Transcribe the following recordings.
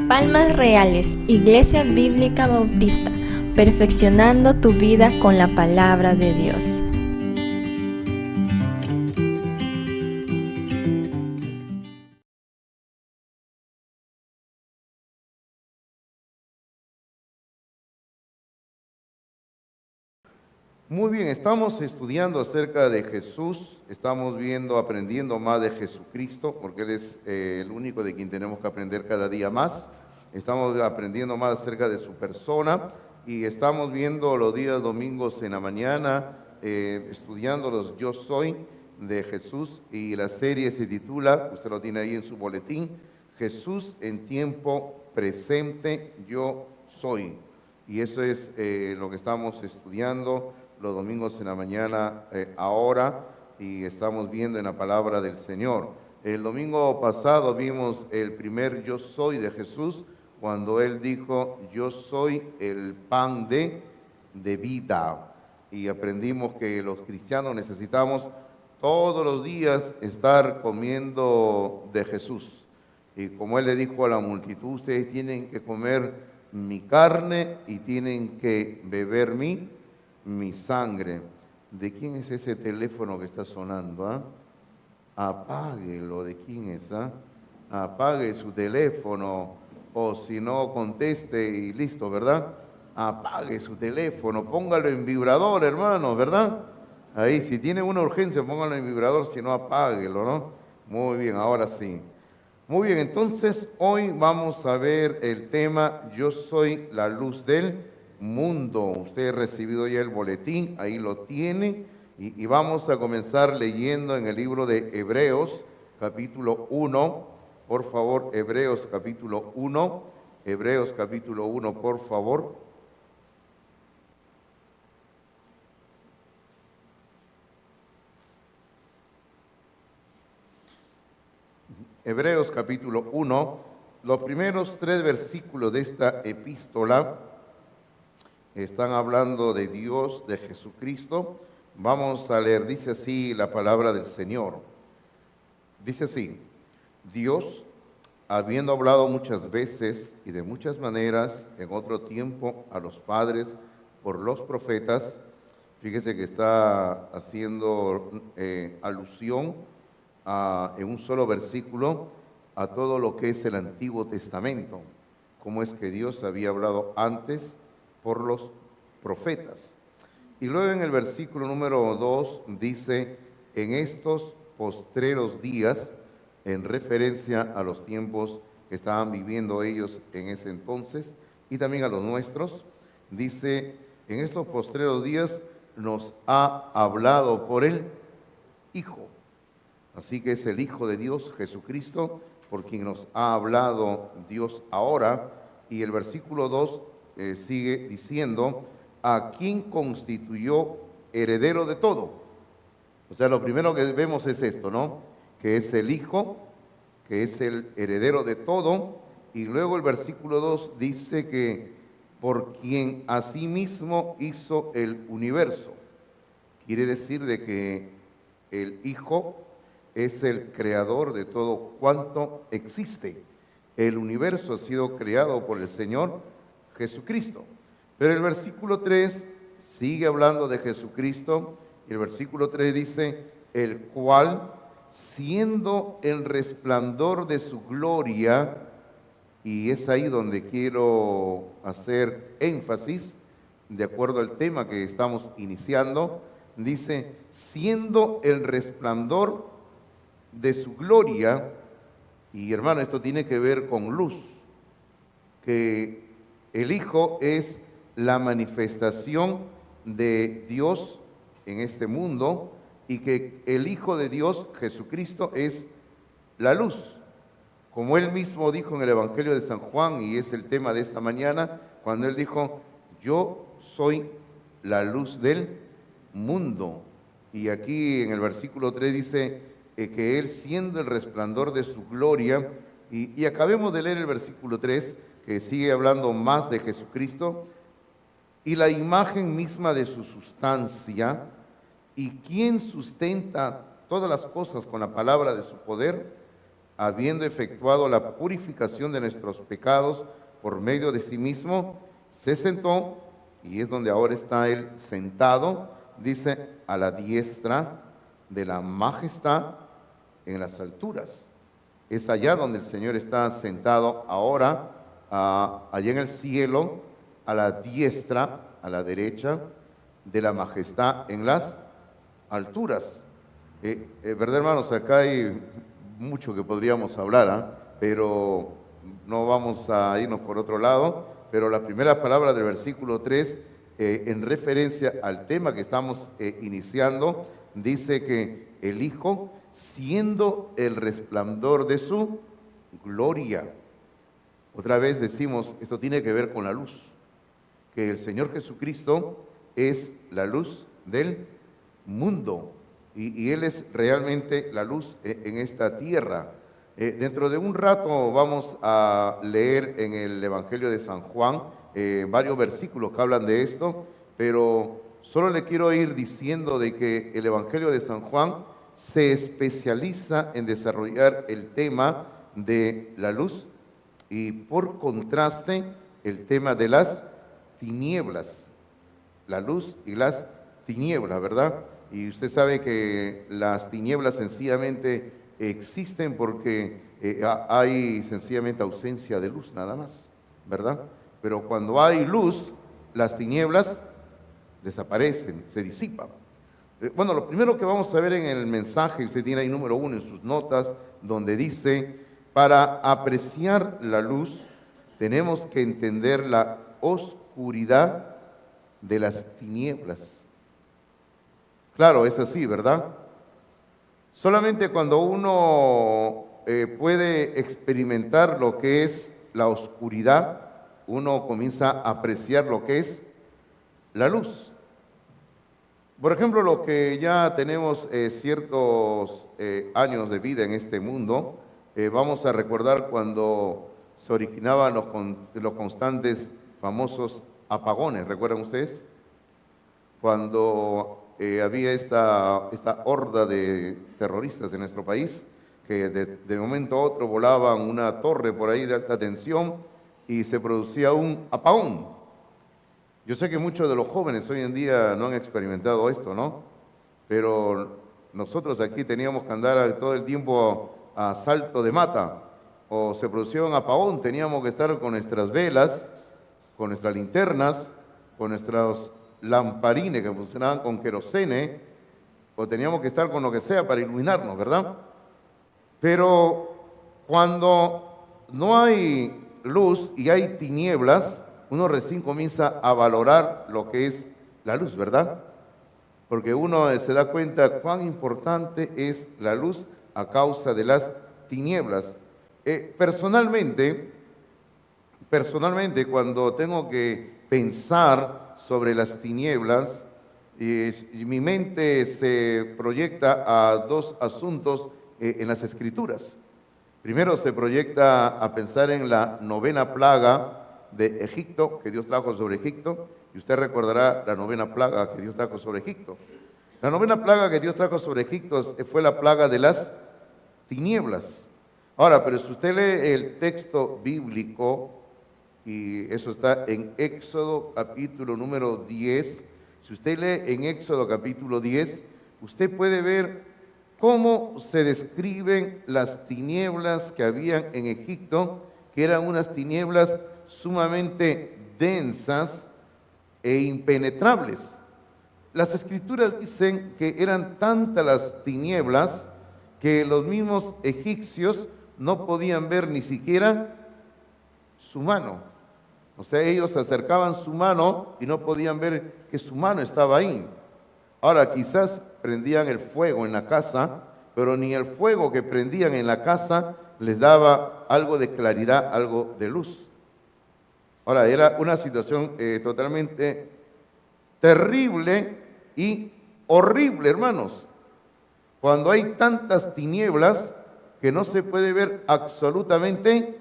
Palmas Reales, Iglesia Bíblica Bautista, perfeccionando tu vida con la palabra de Dios. Muy bien, estamos estudiando acerca de Jesús, estamos aprendiendo más de Jesucristo, porque Él es el único de quien tenemos que aprender cada día más. Estamos aprendiendo más acerca de su persona y estamos viendo los días domingos en la mañana, estudiando los Yo Soy de Jesús, y la serie se titula, usted lo tiene ahí en su boletín, Jesús en tiempo presente, Yo Soy. Y eso es lo que estamos estudiando los domingos en la mañana ahora, y estamos viendo en la palabra del Señor. El domingo pasado vimos el primer Yo Soy de Jesús, cuando Él dijo, yo soy el pan de vida. Y aprendimos que los cristianos necesitamos todos los días estar comiendo de Jesús. Y como Él le dijo a la multitud, ustedes tienen que comer mi carne y tienen que beber mi sangre. ¿De quién es ese teléfono que está sonando? Apáguelo. ¿De quién es? Apague su teléfono, o si no, conteste y listo, ¿verdad? Apague su teléfono, póngalo en vibrador, hermano, ¿verdad? Ahí, si tiene una urgencia, póngalo en vibrador, si no, apáguelo, ¿no? Muy bien, ahora sí. Muy bien, entonces hoy vamos a ver el tema Yo soy la luz del mundo. Usted ha recibido ya el boletín, ahí lo tiene, y vamos a comenzar leyendo en el libro de Hebreos, capítulo 1. Por favor, Hebreos capítulo 1, Hebreos capítulo 1, por favor. Hebreos capítulo 1, los primeros 3 versículos de esta epístola están hablando de Dios, de Jesucristo. Vamos a leer, dice así la palabra del Señor. Dice así, Dios, habiendo hablado muchas veces y de muchas maneras en otro tiempo a los padres por los profetas, fíjese que está haciendo alusión en un solo versículo a todo lo que es el Antiguo Testamento, cómo es que Dios había hablado antes por los profetas. Y luego en el versículo número 2 dice, en estos postreros días, en referencia a los tiempos que estaban viviendo ellos en ese entonces y también a los nuestros, dice, en estos postreros días nos ha hablado por el Hijo. Así que es el Hijo de Dios, Jesucristo, por quien nos ha hablado Dios ahora. Y el versículo 2 sigue diciendo, a quien constituyó heredero de todo. O sea, lo primero que vemos es esto, ¿no? Que es el Hijo, que es el heredero de todo. Y luego el versículo 2 dice que por quien asimismo hizo el universo. Quiere decir de que el Hijo es el creador de todo cuanto existe. El universo ha sido creado por el Señor Jesucristo. Pero el versículo 3 sigue hablando de Jesucristo, y el versículo 3 dice, el cual, siendo el resplandor de su gloria, y es ahí donde quiero hacer énfasis, de acuerdo al tema que estamos iniciando, dice, siendo el resplandor de su gloria, y hermano, esto tiene que ver con luz, que el Hijo es la manifestación de Dios en este mundo, y que el Hijo de Dios, Jesucristo, es la luz. Como Él mismo dijo en el Evangelio de San Juan, y es el tema de esta mañana, cuando Él dijo, yo soy la luz del mundo. Y aquí en el versículo 3 dice que Él siendo el resplandor de su gloria, y acabemos de leer el versículo 3, que sigue hablando más de Jesucristo, y la imagen misma de su sustancia, y quien sustenta todas las cosas con la palabra de su poder, habiendo efectuado la purificación de nuestros pecados por medio de sí mismo, se sentó, y es donde ahora está él sentado, dice, a la diestra de la majestad en las alturas. Es allá donde el Señor está sentado ahora, allá en el cielo, a la diestra, a la derecha de la majestad en las alturas. ¿Verdad, hermanos? Acá hay mucho que podríamos hablar, pero no vamos a irnos por otro lado. Pero la primera palabra del versículo 3, en referencia al tema que estamos iniciando, dice que el Hijo, siendo el resplandor de su gloria. Otra vez decimos, esto tiene que ver con la luz, que el Señor Jesucristo es la luz del mundo. Y Él es realmente la luz en esta tierra. Dentro de un rato vamos a leer en el Evangelio de San Juan varios versículos que hablan de esto, pero solo le quiero ir diciendo de que el Evangelio de San Juan se especializa en desarrollar el tema de la luz y por contraste el tema de las tinieblas, la luz y las tinieblas, ¿verdad? Y usted sabe que las tinieblas sencillamente existen porque hay sencillamente ausencia de luz, nada más, ¿verdad? Pero cuando hay luz, las tinieblas desaparecen, se disipan. Bueno, lo primero que vamos a ver en el mensaje, usted tiene ahí número 1 en sus notas, donde dice, para apreciar la luz, tenemos que entender la oscuridad de las tinieblas. Claro, es así, ¿verdad? Solamente cuando uno puede experimentar lo que es la oscuridad, uno comienza a apreciar lo que es la luz. Por ejemplo, lo que ya tenemos ciertos años de vida en este mundo, vamos a recordar cuando se originaban los constantes famosos apagones, ¿recuerdan ustedes? Cuando había esta horda de terroristas en nuestro país, que de momento a otro volaban una torre por ahí de alta tensión y se producía un apagón. Yo sé que muchos de los jóvenes hoy en día no han experimentado esto, ¿no? Pero nosotros aquí teníamos que andar todo el tiempo a salto de mata, o se producía un apagón, teníamos que estar con nuestras velas, con nuestras linternas, con nuestros lamparines que funcionaban con querosene, o teníamos que estar con lo que sea para iluminarnos, ¿verdad? Pero cuando no hay luz y hay tinieblas, uno recién comienza a valorar lo que es la luz, ¿verdad? Porque uno se da cuenta cuán importante es la luz a causa de las tinieblas. Personalmente, cuando tengo que pensar sobre las tinieblas, mi mente se proyecta a dos asuntos en las Escrituras. Primero se proyecta a pensar en la 9ª plaga de Egipto, que Dios trajo sobre Egipto, y usted recordará la 9ª plaga que Dios trajo sobre Egipto. La 9ª plaga que Dios trajo sobre Egipto fue la plaga de las tinieblas. Ahora, pero si usted lee el texto bíblico, y eso está en Éxodo capítulo número 10, si usted lee en Éxodo capítulo 10, usted puede ver cómo se describen las tinieblas que habían en Egipto, que eran unas tinieblas sumamente densas e impenetrables. Las Escrituras dicen que eran tantas las tinieblas que los mismos egipcios no podían ver ni siquiera su mano. O sea, ellos acercaban su mano y no podían ver que su mano estaba ahí. Ahora, quizás prendían el fuego en la casa, pero ni el fuego que prendían en la casa les daba algo de claridad, algo de luz. Ahora, era una situación totalmente terrible y horrible, hermanos. Cuando hay tantas tinieblas que no se puede ver absolutamente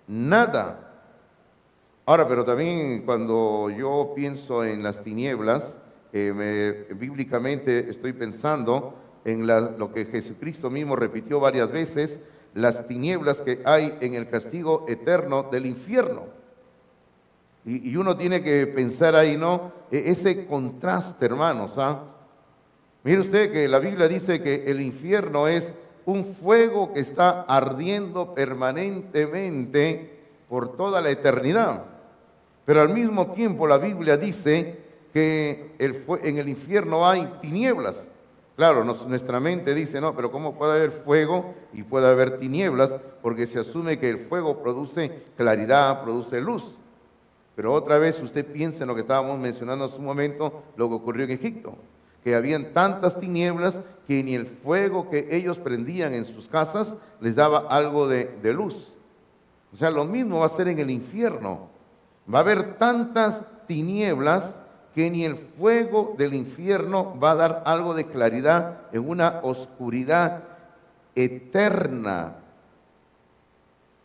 nada. Ahora, pero también cuando yo pienso en las tinieblas, bíblicamente estoy pensando en lo que Jesucristo mismo repitió varias veces, las tinieblas que hay en el castigo eterno del infierno. Y uno tiene que pensar ahí, ¿no? Ese contraste, hermanos, ¿ah? Mire usted que la Biblia dice que el infierno es un fuego que está ardiendo permanentemente por toda la eternidad. Pero al mismo tiempo la Biblia dice que en el infierno hay tinieblas. Claro, nuestra mente dice, no, pero ¿cómo puede haber fuego y puede haber tinieblas? Porque se asume que el fuego produce claridad, produce luz. Pero otra vez usted piensa en lo que estábamos mencionando hace un momento, lo que ocurrió en Egipto, que habían tantas tinieblas que ni el fuego que ellos prendían en sus casas les daba algo de luz. O sea, lo mismo va a ser en el infierno. Va a haber tantas tinieblas que ni el fuego del infierno va a dar algo de claridad en una oscuridad eterna.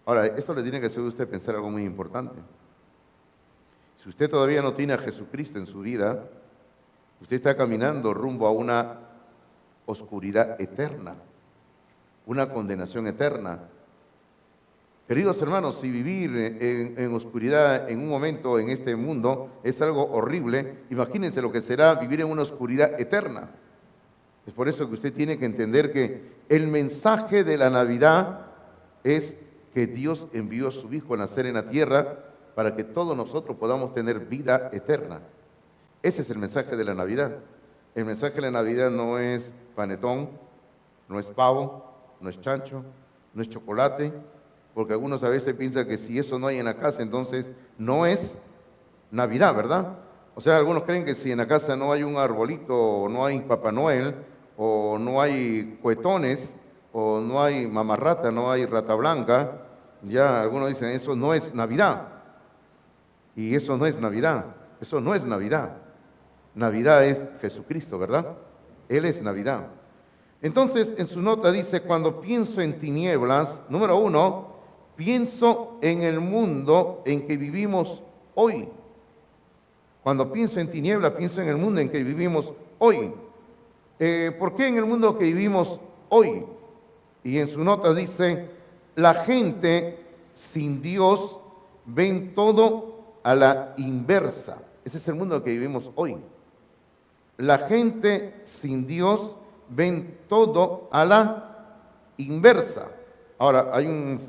Ahora, esto le tiene que hacer a usted pensar algo muy importante. Si usted todavía no tiene a Jesucristo en su vida, usted está caminando rumbo a una oscuridad eterna, una condenación eterna. Queridos hermanos, si vivir en oscuridad en un momento en este mundo es algo horrible, imagínense lo que será vivir en una oscuridad eterna. Es por eso que usted tiene que entender que el mensaje de la Navidad es que Dios envió a su Hijo a nacer en la tierra para que todos nosotros podamos tener vida eterna. Ese es el mensaje de la Navidad. El mensaje de la Navidad no es panetón, no es pavo, no es chancho, no es chocolate, porque algunos a veces piensan que si eso no hay en la casa, entonces no es Navidad, ¿verdad? O sea, algunos creen que si en la casa no hay un arbolito, o no hay Papá Noel, o no hay cuetones, o no hay mamarrata, no hay rata blanca, ya algunos dicen, eso no es Navidad. Y eso no es Navidad, eso no es Navidad. Navidad es Jesucristo, ¿verdad? Él es Navidad. Entonces, en su nota dice, cuando pienso en tinieblas, número 1, pienso en el mundo en que vivimos hoy. Cuando pienso en tinieblas, pienso en el mundo en que vivimos hoy. ¿Por qué en el mundo que vivimos hoy? Y en su nota dice, la gente sin Dios ven todo a la inversa. Ese es el mundo que vivimos hoy. La gente sin Dios ven todo a la inversa. Ahora, hay un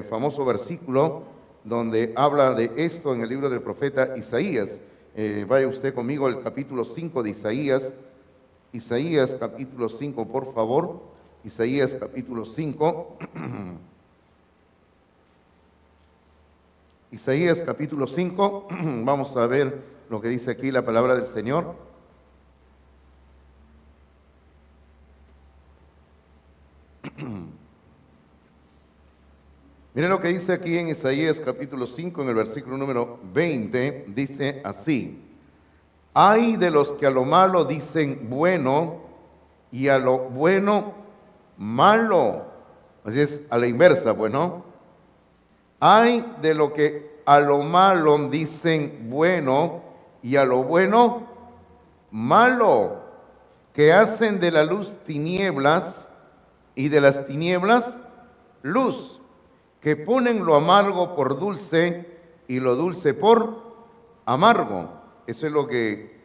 famoso versículo donde habla de esto en el libro del profeta Isaías. Vaya usted conmigo al capítulo 5 de Isaías. Isaías capítulo 5, por favor. Isaías capítulo 5. Isaías capítulo 5. Vamos a ver lo que dice aquí la palabra del Señor. Miren lo que dice aquí en Isaías capítulo 5, en el versículo número 20, dice así: ay de los que a lo malo dicen bueno y a lo bueno malo. Así es, a la inversa, bueno. Ay de lo que a lo malo dicen bueno y a lo bueno malo, que hacen de la luz tinieblas y de las tinieblas luz, que ponen lo amargo por dulce y lo dulce por amargo. Eso es lo que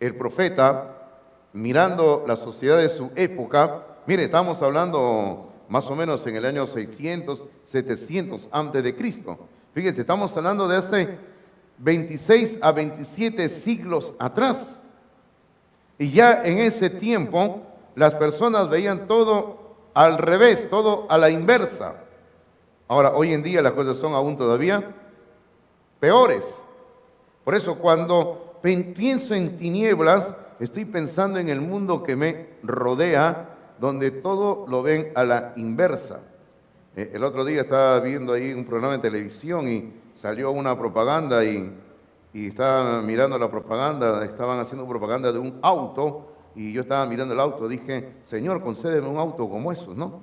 el profeta, mirando la sociedad de su época, mire, estamos hablando más o menos en el año 600, 700 antes de Cristo. Fíjense, estamos hablando de hace 26 a 27 siglos atrás. Y ya en ese tiempo las personas veían todo al revés, todo a la inversa. Ahora, hoy en día las cosas son aún todavía peores. Por eso cuando pienso en tinieblas, estoy pensando en el mundo que me rodea, donde todo lo ven a la inversa. El otro día estaba viendo ahí un programa de televisión y salió una propaganda y estaba mirando la propaganda, estaban haciendo propaganda de un auto y yo estaba mirando el auto, dije, Señor, concédeme un auto como esos, ¿no?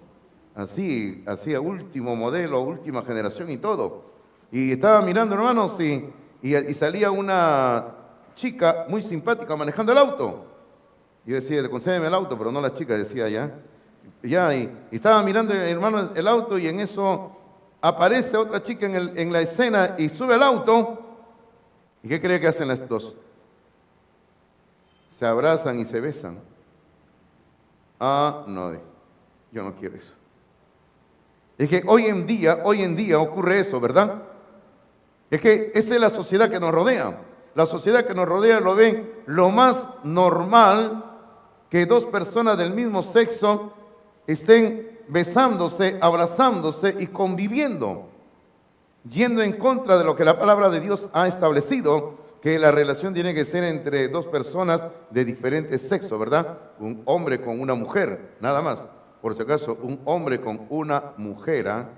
Así a último modelo, última generación y todo. Y estaba mirando, hermanos, y salía una chica muy simpática manejando el auto. Yo decía, concédeme el auto, pero no la chica, decía ya. Y estaba mirando el hermano el auto y en eso aparece otra chica en la escena y sube al auto. ¿Y qué cree que hacen las dos? Se abrazan y se besan. Ah, no, yo no quiero eso. Es que hoy en día ocurre eso, ¿verdad? Es que esa es la sociedad que nos rodea. La sociedad que nos rodea lo ven lo más normal que dos personas del mismo sexo estén besándose, abrazándose y conviviendo, yendo en contra de lo que la palabra de Dios ha establecido, que la relación tiene que ser entre dos personas de diferentes sexos, ¿verdad? Un hombre con una mujer, nada más. Por si acaso, un hombre con una mujer, ¿ah?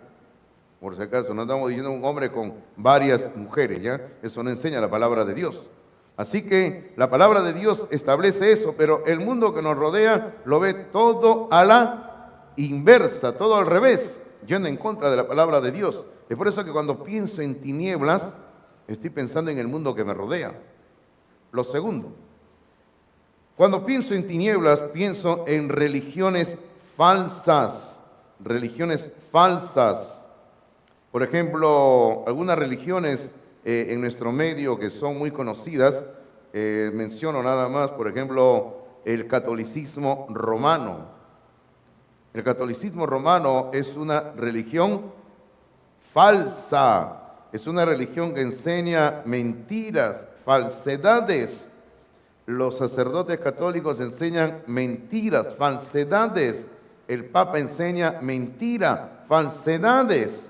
Por si acaso, no estamos diciendo un hombre con varias mujeres, ¿ya? Eso no enseña la palabra de Dios. Así que la palabra de Dios establece eso, pero el mundo que nos rodea lo ve todo a la inversa, todo al revés, yendo en contra de la palabra de Dios. Es por eso que cuando pienso en tinieblas, estoy pensando en el mundo que me rodea. Lo segundo, cuando pienso en tinieblas, pienso en religiones falsas, religiones falsas. Por ejemplo, algunas religiones en nuestro medio que son muy conocidas, menciono nada más, por ejemplo, el catolicismo romano. El catolicismo romano es una religión falsa, es una religión que enseña mentiras, falsedades. Los sacerdotes católicos enseñan mentiras, falsedades. El Papa enseña mentira, falsedades.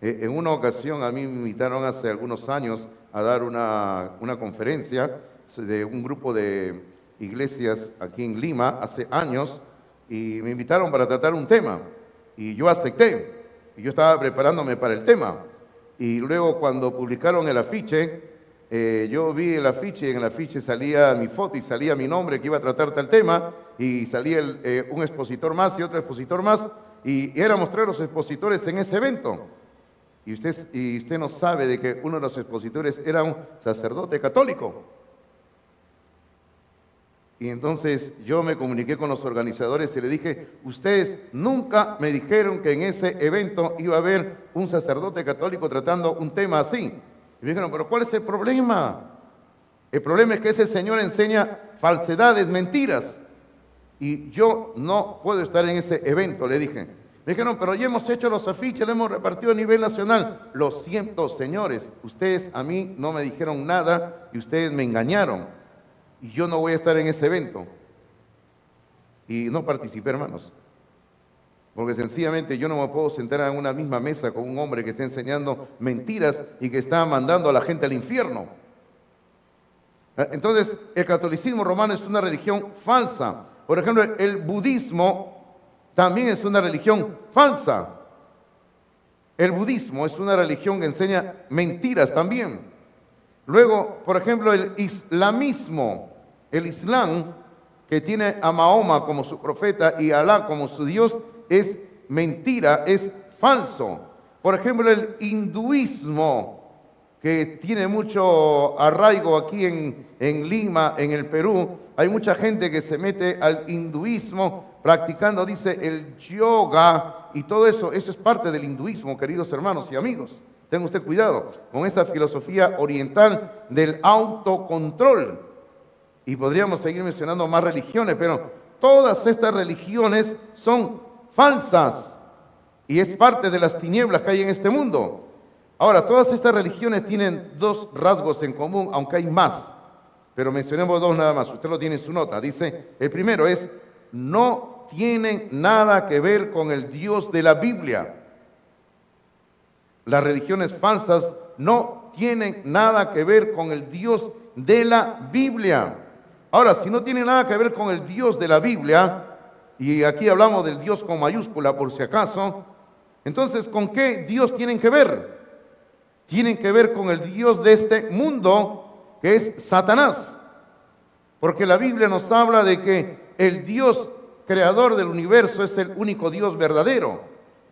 En una ocasión a mí me invitaron hace algunos años a dar una conferencia de un grupo de iglesias aquí en Lima, hace años, y me invitaron para tratar un tema, y yo acepté, y yo estaba preparándome para el tema, y luego cuando publicaron el afiche, yo vi el afiche, y en el afiche salía mi foto y salía mi nombre que iba a tratar tal tema, y salía un expositor más y otro expositor más, y éramos 3 los expositores en ese evento. Y usted no sabe de que uno de los expositores era un sacerdote católico. Y entonces yo me comuniqué con los organizadores y le dije, ustedes nunca me dijeron que en ese evento iba a haber un sacerdote católico tratando un tema así. Y me dijeron, pero ¿cuál es el problema? El problema es que ese señor enseña falsedades, mentiras. Y yo no puedo estar en ese evento, le dije. Me dijeron, pero ya hemos hecho los afiches, lo hemos repartido a nivel nacional. Lo siento, señores, ustedes a mí no me dijeron nada y ustedes me engañaron. Y yo no voy a estar en ese evento. Y no participé, hermanos. Porque sencillamente yo no me puedo sentar en una misma mesa con un hombre que está enseñando mentiras y que está mandando a la gente al infierno. Entonces, el catolicismo romano es una religión falsa. Por ejemplo, el budismo también es una religión falsa. El budismo es una religión que enseña mentiras también. Luego, por ejemplo, el islamismo, el islam, que tiene a Mahoma como su profeta y a Alá como su Dios, es mentira, es falso. Por ejemplo, el hinduismo, que tiene mucho arraigo aquí en Lima, en el Perú, hay mucha gente que se mete al hinduismo practicando, dice, el yoga y todo eso. Eso es parte del hinduismo, queridos hermanos y amigos. Tenga usted cuidado con esa filosofía oriental del autocontrol. Y podríamos seguir mencionando más religiones, pero todas estas religiones son falsas y es parte de las tinieblas que hay en este mundo. Ahora, todas estas religiones tienen 2 rasgos en común, aunque hay más, pero mencionemos 2 nada más. Usted lo tiene en su nota. Dice, el primero es, no tienen nada que ver con el Dios de la Biblia. Las religiones falsas no tienen nada que ver con el Dios de la Biblia. Ahora, si no tienen nada que ver con el Dios de la Biblia, y aquí hablamos del Dios con mayúscula por si acaso, entonces, ¿con qué Dios tienen que ver? Tienen que ver con el Dios de este mundo, que es Satanás. Porque la Biblia nos habla de que el Dios creador del universo es el único Dios verdadero.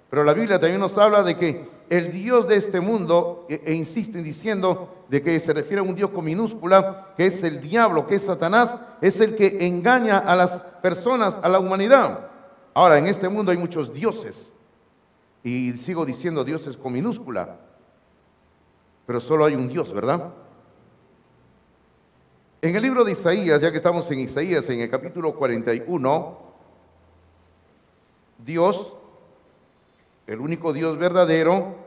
Pero la Biblia también nos habla de que el Dios de este mundo, e insisten diciendo de que se refiere a un Dios con minúscula, que es el diablo, que es Satanás, es el que engaña a las personas, a la humanidad. Ahora, en este mundo hay muchos dioses, y sigo diciendo dioses con minúscula, pero solo hay un Dios, ¿verdad? En el libro de Isaías, ya que estamos en Isaías, en el capítulo 41, Dios, el único Dios verdadero,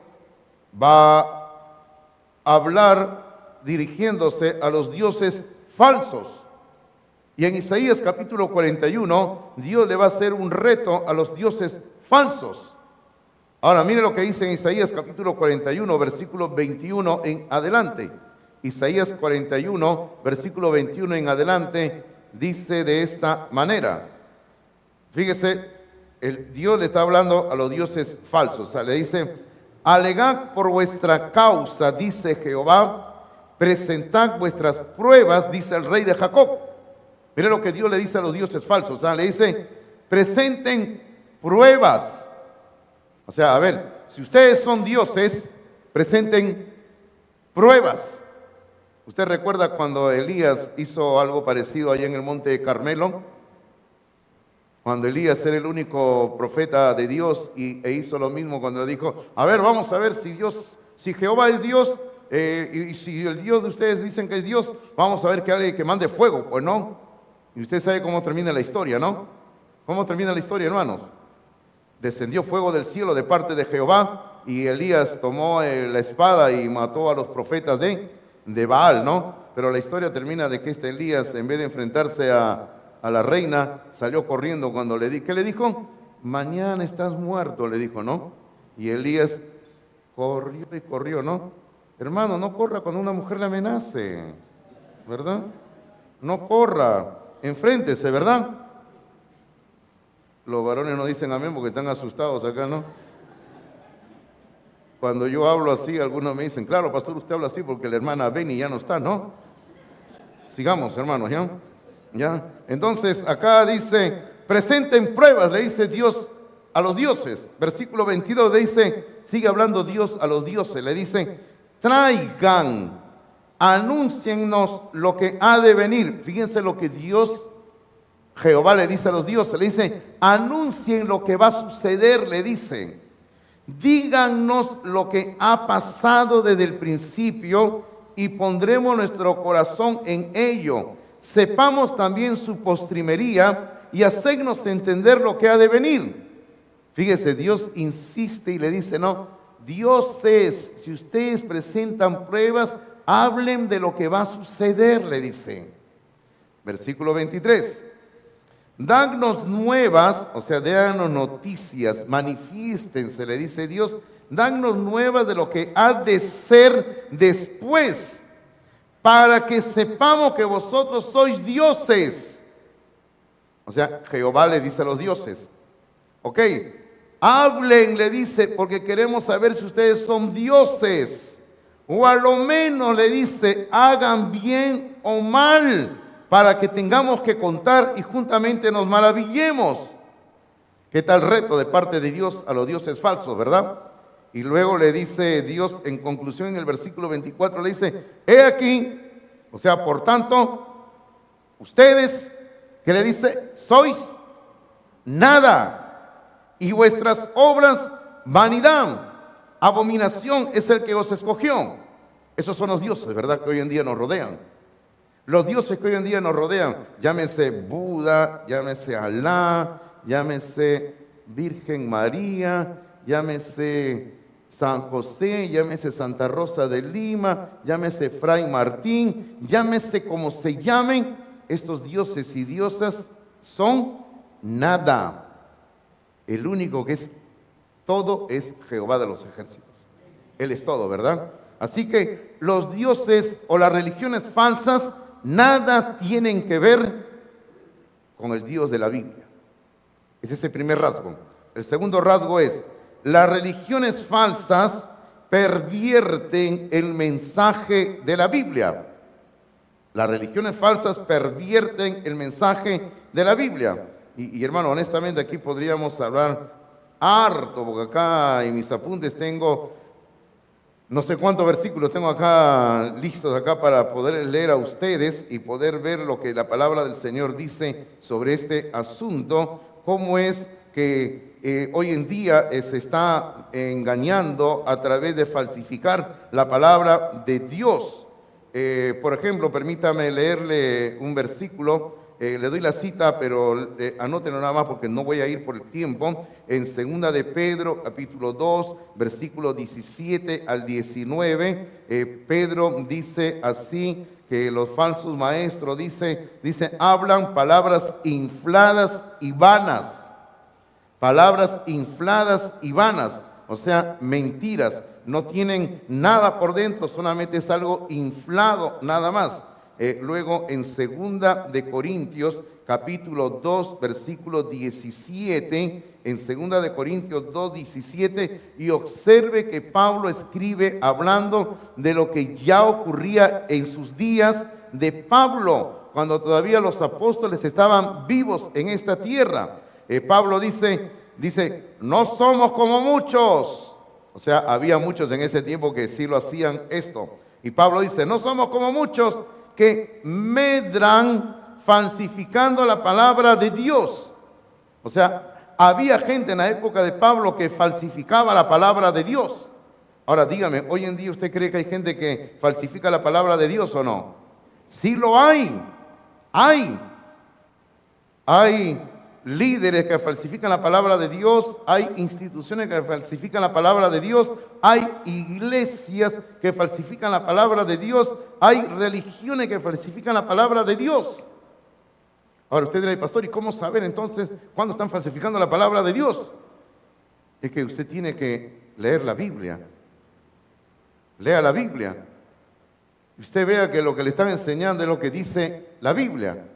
va a hablar dirigiéndose a los dioses falsos. Y en Isaías capítulo 41, Dios le va a hacer un reto a los dioses falsos. Ahora, mire lo que dice en Isaías capítulo 41, versículo 21 en adelante. Isaías 41, versículo 21 en adelante, dice de esta manera. Fíjese, Dios le está hablando a los dioses falsos. O sea, le dice: alegad por vuestra causa, dice Jehová, presentad vuestras pruebas, dice el rey de Jacob. Mire lo que Dios le dice a los dioses falsos. O sea, le dice: presenten pruebas. O sea, a ver, si ustedes son dioses, presenten pruebas. ¿Usted recuerda cuando Elías hizo algo parecido allá en el monte de Carmelo? Cuando Elías era el único profeta de Dios e hizo lo mismo cuando dijo: a ver, vamos a ver si Jehová es Dios, y si el Dios de ustedes dicen que es Dios, vamos a ver que alguien que mande fuego, pues no. Y usted sabe cómo termina la historia, ¿no? ¿Cómo termina la historia, hermanos? Descendió fuego del cielo de parte de Jehová, y Elías tomó la espada y mató a los profetas de Baal, ¿no? Pero la historia termina de que este Elías, en vez de enfrentarse a la reina, salió corriendo cuando ¿qué le dijo? Mañana estás muerto, le dijo, ¿no? Y Elías corrió y corrió, ¿no? Hermano, no corra cuando una mujer le amenace, ¿verdad? No corra, enfréntese, ¿verdad? Los varones no dicen amén porque están asustados acá, ¿no? Cuando yo hablo así, algunos me dicen: claro, pastor, usted habla así porque la hermana Beni ya no está, ¿no? Sigamos, hermanos, ¿ya? ¿Ya? Entonces, acá dice: presenten pruebas, le dice Dios a los dioses. Versículo 22 le dice, sigue hablando Dios a los dioses, le dice: traigan, anúnciennos lo que ha de venir. Fíjense lo que Dios, Jehová, le dice a los dioses, le dice: anuncien lo que va a suceder, le dice. Díganos lo que ha pasado desde el principio y pondremos nuestro corazón en ello. Sepamos también su postrimería y hacednos entender lo que ha de venir. Fíjese, Dios insiste y le dice: no, Dios es, si ustedes presentan pruebas, hablen de lo que va a suceder, le dice. Versículo 23. Dadnos nuevas, o sea, déjanos noticias, manifiéstense, le dice Dios, dadnos nuevas de lo que ha de ser después, para que sepamos que vosotros sois dioses. O sea, Jehová le dice a los dioses, ok, hablen, le dice, porque queremos saber si ustedes son dioses, o a lo menos le dice, hagan bien o mal, para que tengamos que contar y juntamente nos maravillemos. ¿Qué tal reto de parte de Dios a los dioses falsos, verdad? Y luego le dice Dios en conclusión en el versículo 24, le dice: he aquí, o sea, por tanto, ustedes, que le dice, sois nada, y vuestras obras vanidad, abominación es el que os escogió. Esos son los dioses, ¿verdad?, que hoy en día nos rodean. Los dioses que hoy en día nos rodean, llámese Buda, llámese Alá, llámese Virgen María, llámese San José, llámese Santa Rosa de Lima, llámese Fray Martín, llámese como se llamen, estos dioses y diosas son nada. El único que es todo es Jehová de los ejércitos. Él es todo, ¿verdad? Así que los dioses o las religiones falsas nada tienen que ver con el Dios de la Biblia. Ese es el primer rasgo. El segundo rasgo es: las religiones falsas pervierten el mensaje de la Biblia. Las religiones falsas pervierten el mensaje de la Biblia. Y hermano, honestamente aquí podríamos hablar harto, porque acá en mis apuntes tengo No sé cuántos versículos tengo acá listos acá para poder leer a ustedes y poder ver lo que la palabra del Señor dice sobre este asunto, cómo es que hoy en día se está engañando a través de falsificar la palabra de Dios. Por ejemplo, permítame leerle un versículo. Le doy la cita, pero anótenlo nada más porque no voy a ir por el tiempo. En segunda de Pedro, capítulo 2, versículo 17 al 19, Pedro dice así, que los falsos maestros, dice, hablan palabras infladas y vanas. Palabras infladas y vanas, o sea, mentiras. No tienen nada por dentro, solamente es algo inflado, nada más. Luego en segunda de Corintios capítulo 2 versículo 17, en segunda de Corintios 2, 17, y observe que Pablo escribe hablando de lo que ya ocurría en sus días de Pablo, cuando todavía los apóstoles estaban vivos en esta tierra. Pablo dice, no somos como muchos. O sea, había muchos en ese tiempo que sí lo hacían esto. Y Pablo dice, no somos como muchos que medran falsificando la palabra de Dios. O sea, había gente en la época de Pablo que falsificaba la palabra de Dios. Ahora dígame, ¿hoy en día usted cree que hay gente que falsifica la palabra de Dios o no? Sí lo hay. Hay líderes que falsifican la palabra de Dios, hay instituciones que falsifican la palabra de Dios, hay iglesias que falsifican la palabra de Dios, hay religiones que falsifican la palabra de Dios. Ahora usted dirá, pastor, ¿y cómo saber entonces cuándo están falsificando la palabra de Dios? Es que usted tiene que leer la Biblia. Lea la Biblia. Y usted vea que lo que le están enseñando es lo que dice la Biblia.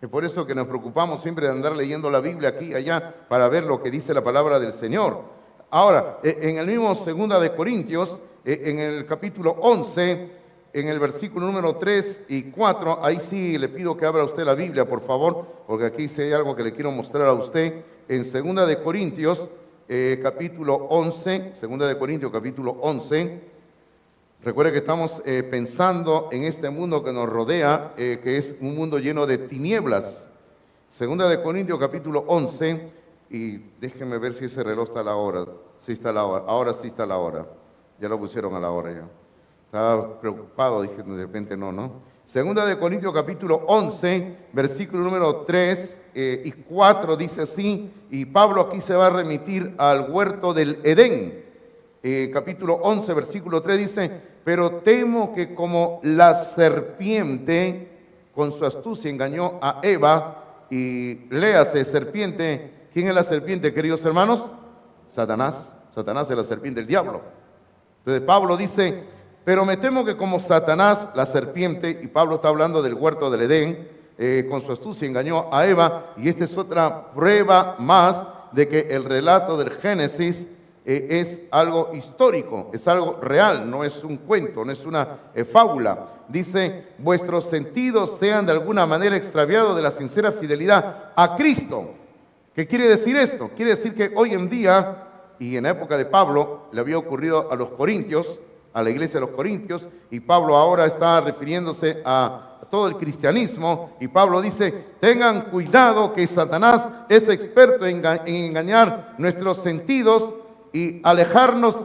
Es por eso que nos preocupamos siempre de andar leyendo la Biblia aquí y allá para ver lo que dice la palabra del Señor. Ahora, en el mismo segunda de Corintios, en el capítulo 11, en el versículo número 3 y 4, ahí sí le pido que abra usted la Biblia, por favor, porque aquí sí hay algo que le quiero mostrar a usted. En segunda de Corintios, capítulo 11, segunda de Corintios, capítulo 11, recuerde que estamos pensando en este mundo que nos rodea, que es un mundo lleno de tinieblas. Segunda de Corintios, capítulo 11, y déjenme ver si ese reloj está a la hora. Sí está a la hora, ahora sí está a la hora. Ya lo pusieron a la hora ya. Estaba preocupado, dije, de repente no. Segunda de Corintios, capítulo 11, versículo número 3 y 4, dice así, y Pablo aquí se va a remitir al huerto del Edén. Capítulo 11, versículo 3 dice, pero temo que como la serpiente con su astucia engañó a Eva, y léase serpiente, ¿quién es la serpiente, queridos hermanos? Satanás. Satanás es la serpiente, el diablo. Entonces Pablo dice, pero me temo que como Satanás, la serpiente, y Pablo está hablando del huerto del Edén, con su astucia engañó a Eva, y esta es otra prueba más de que el relato del Génesis es algo histórico, es algo real, no es un cuento, no es una fábula. Dice, vuestros sentidos sean de alguna manera extraviados de la sincera fidelidad a Cristo. ¿Qué quiere decir esto? Quiere decir que hoy en día, y en la época de Pablo, le había ocurrido a los corintios, a la iglesia de los corintios, y Pablo ahora está refiriéndose a todo el cristianismo, y Pablo dice, tengan cuidado que Satanás es experto en engañar nuestros sentidos y alejarnos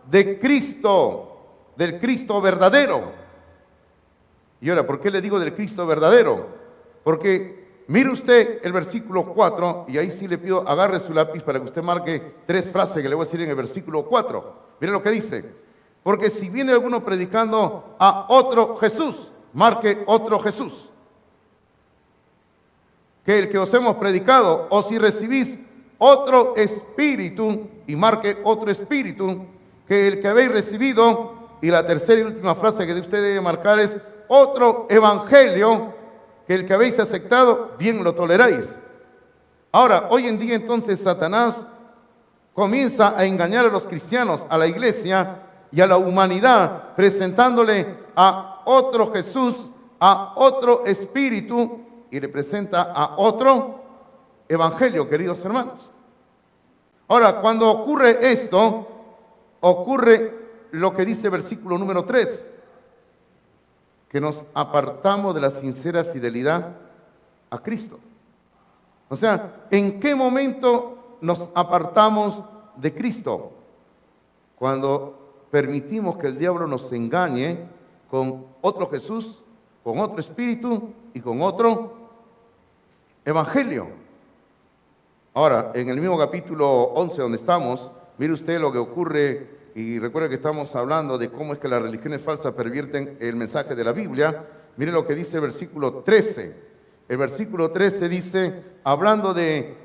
de Cristo, del Cristo verdadero. Y ahora, ¿por qué le digo del Cristo verdadero? Porque mire usted el versículo 4, y ahí sí le pido, agarre su lápiz para que usted marque 3 frases que le voy a decir en el versículo 4. Mire lo que dice, porque si viene alguno predicando a otro Jesús, marque otro Jesús, que el que os hemos predicado, o si recibís otro espíritu, y marque otro espíritu, que el que habéis recibido, y la tercera y última frase que usted debe marcar es otro evangelio, que el que habéis aceptado, bien lo toleráis. Ahora, hoy en día entonces Satanás comienza a engañar a los cristianos, a la iglesia y a la humanidad, presentándole a otro Jesús, a otro espíritu, y le presenta a otro evangelio, queridos hermanos. Ahora, cuando ocurre esto, ocurre lo que dice versículo número 3, que nos apartamos de la sincera fidelidad a Cristo. O sea, ¿en qué momento nos apartamos de Cristo? Cuando permitimos que el diablo nos engañe con otro Jesús, con otro espíritu y con otro evangelio. Ahora, en el mismo capítulo 11 donde estamos, mire usted lo que ocurre, y recuerda que estamos hablando de cómo es que las religiones falsas pervierten el mensaje de la Biblia. Mire lo que dice el versículo 13. El versículo 13 dice, hablando de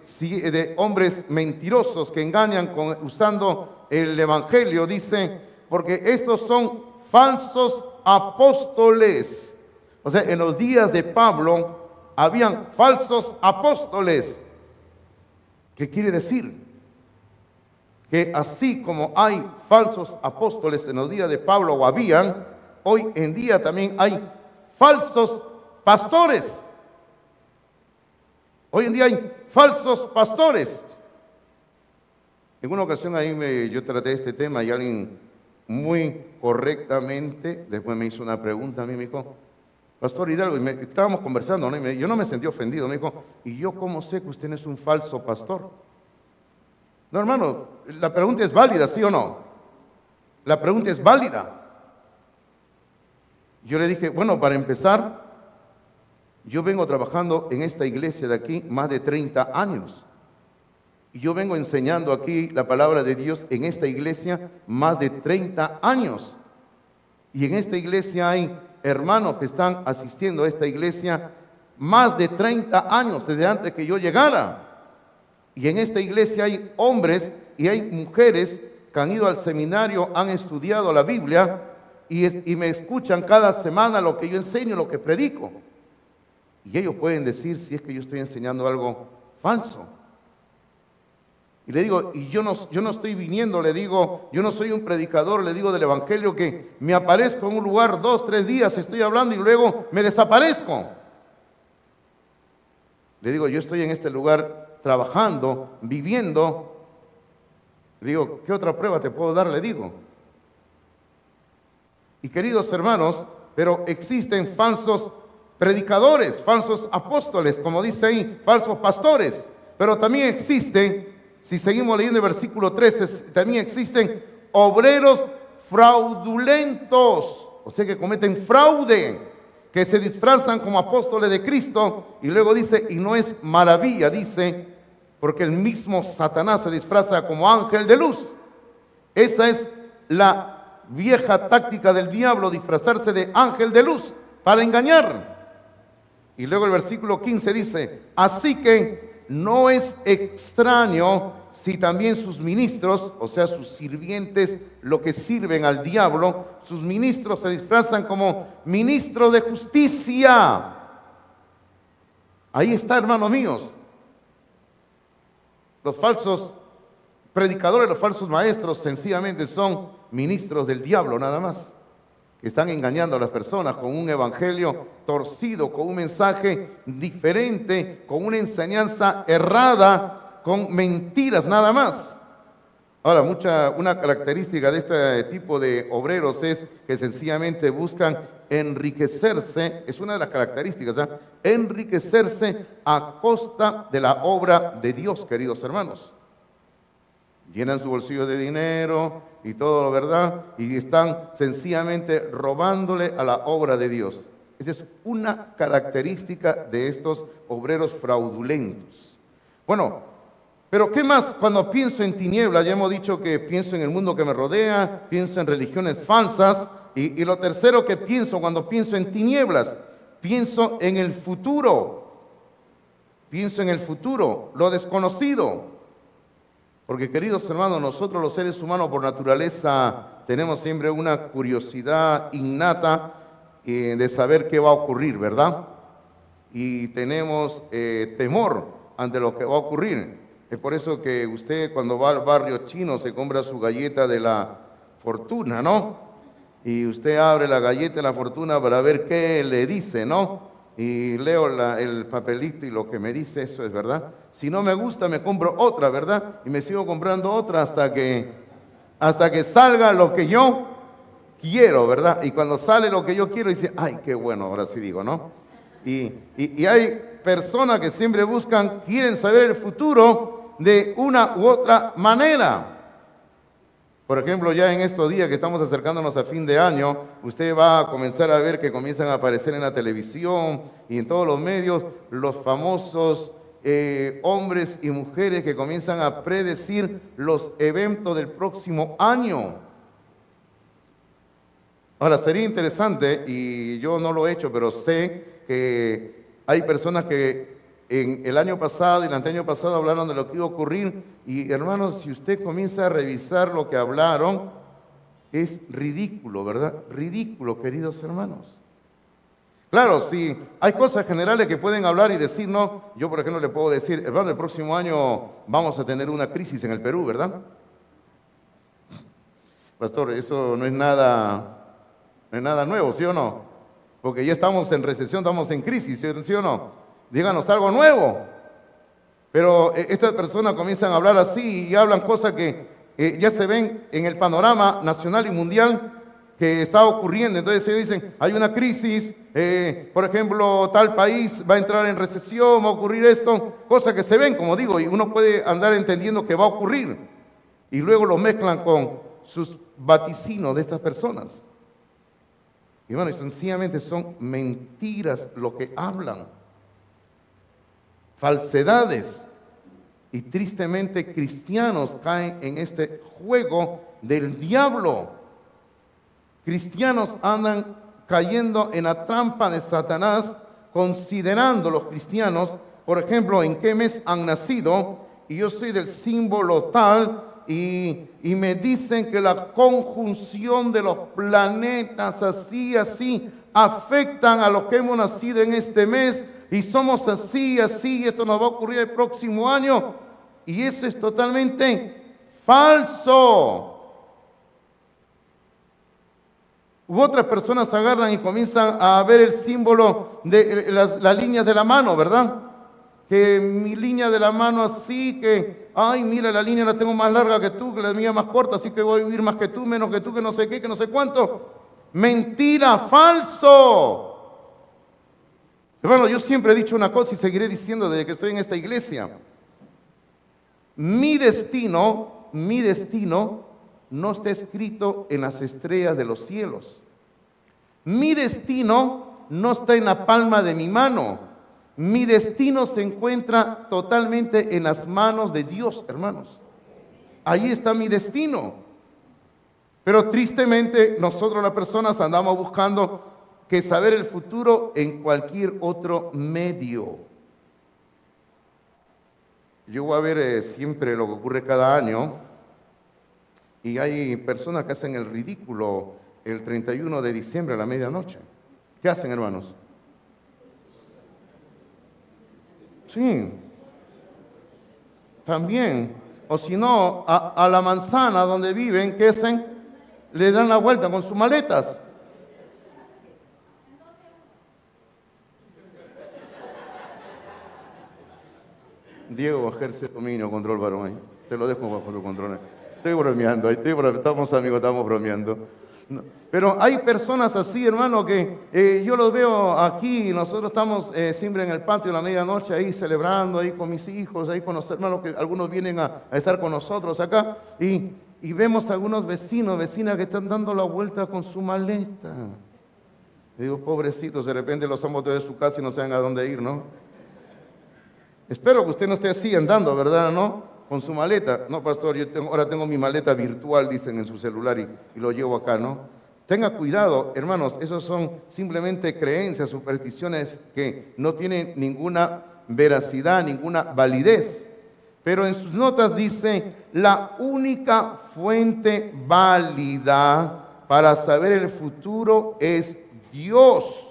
hombres mentirosos que engañan usando el evangelio, dice, porque estos son falsos apóstoles. O sea, en los días de Pablo habían falsos apóstoles. ¿Qué quiere decir? Que así como hay falsos apóstoles en los días de Pablo o habían, hoy en día también hay falsos pastores. Hoy en día hay falsos pastores. En una ocasión ahí yo traté este tema y alguien muy correctamente después me hizo una pregunta a mí, me dijo, Pastor Hidalgo, estábamos conversando, ¿no? Yo no me sentí ofendido, me dijo, ¿y yo cómo sé que usted no es un falso pastor? No, hermano, la pregunta es válida, ¿sí o no? La pregunta es válida. Yo le dije, bueno, para empezar, yo vengo trabajando en esta iglesia de aquí más de 30 años. Y yo vengo enseñando aquí la palabra de Dios en esta iglesia más de 30 años. Y en esta iglesia hay hermanos que están asistiendo a esta iglesia más de 30 años, desde antes que yo llegara. Y en esta iglesia hay hombres y hay mujeres que han ido al seminario, han estudiado la Biblia y me escuchan cada semana lo que yo enseño, lo que predico. Y ellos pueden decir si es que yo estoy enseñando algo falso. Y le digo, y yo no estoy viniendo, le digo, yo no soy un predicador, le digo del evangelio que me aparezco en un lugar 2, 3 días, estoy hablando y luego me desaparezco. Le digo, yo estoy en este lugar trabajando, viviendo. Le digo, ¿qué otra prueba te puedo dar? Le digo. Y queridos hermanos, pero existen falsos predicadores, falsos apóstoles, como dice ahí, falsos pastores, pero también existen, si seguimos leyendo el versículo 13, también existen obreros fraudulentos, o sea que cometen fraude, que se disfrazan como apóstoles de Cristo, y luego dice, y no es maravilla, dice, porque el mismo Satanás se disfraza como ángel de luz. Esa es la vieja táctica del diablo, disfrazarse de ángel de luz para engañar. Y luego el versículo 15 dice, así que no es extraño si también sus ministros, o sea, sus sirvientes, lo que sirven al diablo, sus ministros se disfrazan como ministros de justicia. Ahí está, hermanos míos. Los falsos predicadores, los falsos maestros, sencillamente son ministros del diablo, nada más. Que están engañando a las personas con un evangelio torcido, con un mensaje diferente, con una enseñanza errada, con mentiras nada más. Ahora, una característica de este tipo de obreros es que sencillamente buscan enriquecerse, es una de las características, ¿eh? Enriquecerse a costa de la obra de Dios, queridos hermanos. Llenan su bolsillo de dinero y todo, ¿verdad? Y están sencillamente robándole a la obra de Dios. Esa es una característica de estos obreros fraudulentos. Bueno, pero ¿qué más cuando pienso en tinieblas? Ya hemos dicho que pienso en el mundo que me rodea, pienso en religiones falsas, y lo tercero que pienso cuando pienso en tinieblas, pienso en el futuro. Pienso en el futuro, lo desconocido. Porque, queridos hermanos, nosotros los seres humanos por naturaleza tenemos siempre una curiosidad innata de saber qué va a ocurrir, ¿verdad? Y tenemos temor ante lo que va a ocurrir. Es por eso que usted cuando va al barrio chino se compra su galleta de la fortuna, ¿no? Y usted abre la galleta de la fortuna para ver qué le dice, ¿no? Y leo el papelito y lo que me dice, eso es verdad. Si no me gusta, me compro otra, ¿verdad? Y me sigo comprando otra hasta que salga lo que yo quiero, ¿verdad? Y cuando sale lo que yo quiero, dice, ay, qué bueno, ahora sí digo, ¿no? Y hay personas que siempre quieren saber el futuro de una u otra manera. Por ejemplo, ya en estos días que estamos acercándonos a fin de año, usted va a comenzar a ver que comienzan a aparecer en la televisión y en todos los medios los famosos hombres y mujeres que comienzan a predecir los eventos del próximo año. Ahora, sería interesante, y yo no lo he hecho, pero sé que hay personas que en el año pasado y el anteaño pasado hablaron de lo que iba a ocurrir, y hermanos, si usted comienza a revisar lo que hablaron, es ridículo, ¿verdad? Ridículo, queridos hermanos. Claro, sí, hay cosas generales que pueden hablar y decir, no, yo por ejemplo le puedo decir, hermano, el próximo año vamos a tener una crisis en el Perú, ¿verdad? Pastor, eso no es nada nuevo, ¿sí o no? Porque ya estamos en recesión, estamos en crisis, ¿sí o no? Díganos algo nuevo. Pero estas personas comienzan a hablar así y hablan cosas que ya se ven en el panorama nacional y mundial que está ocurriendo. Entonces ellos dicen, hay una crisis, por ejemplo, tal país va a entrar en recesión, va a ocurrir esto, cosas que se ven, como digo, y uno puede andar entendiendo que va a ocurrir. Y luego lo mezclan con sus vaticinos de estas personas. Y bueno, y sencillamente son mentiras lo que hablan, falsedades, y tristemente cristianos caen en este juego del diablo. Cristianos andan cayendo en la trampa de Satanás, considerando los cristianos, por ejemplo, en qué mes han nacido, y yo soy del símbolo tal, y me dicen que la conjunción de los planetas así afectan a los que hemos nacido en este mes y somos así, esto nos va a ocurrir el próximo año, y eso es totalmente falso. Otras personas agarran y comienzan a ver el símbolo de las líneas de la mano, ¿verdad? Que mi línea de la mano así, que, ay, mira, la línea la tengo más larga que tú, que la mía más corta, así que voy a vivir más que tú, menos que tú, que no sé qué, que no sé cuánto. Mentira, falso. Hermano, yo siempre he dicho una cosa y seguiré diciendo desde que estoy en esta iglesia. Mi destino no está escrito en las estrellas de los cielos. Mi destino no está en la palma de mi mano. Mi destino se encuentra totalmente en las manos de Dios, hermanos. Ahí está mi destino. Pero tristemente nosotros las personas andamos buscando que saber el futuro en cualquier otro medio. Yo voy a ver siempre lo que ocurre cada año, y hay personas que hacen el ridículo el 31 de diciembre a la medianoche. ¿Qué hacen, hermanos? Sí, también. O si no, a la manzana donde viven, ¿qué hacen? Le dan la vuelta con sus maletas. Diego ejerce dominio, control, varón ahí. Te lo dejo bajo tu control. Estoy bromeando, estamos amigos, estamos bromeando. No. Pero hay personas así, hermano, que yo los veo aquí, nosotros estamos siempre en el patio a la medianoche ahí celebrando, ahí con mis hijos, ahí con los hermanos, que algunos vienen a estar con nosotros acá, y vemos a algunos vecinas que están dando la vuelta con su maleta. Y digo, pobrecitos, de repente los han botado de su casa y no saben a dónde ir, ¿no? Espero que usted no esté así andando, ¿verdad? ¿No? Con su maleta. No, pastor, ahora tengo mi maleta virtual, dicen en su celular, y lo llevo acá, ¿no? Tenga cuidado, hermanos, esos son simplemente creencias, supersticiones que no tienen ninguna veracidad, ninguna validez. Pero en sus notas dice, la única fuente válida para saber el futuro es Dios.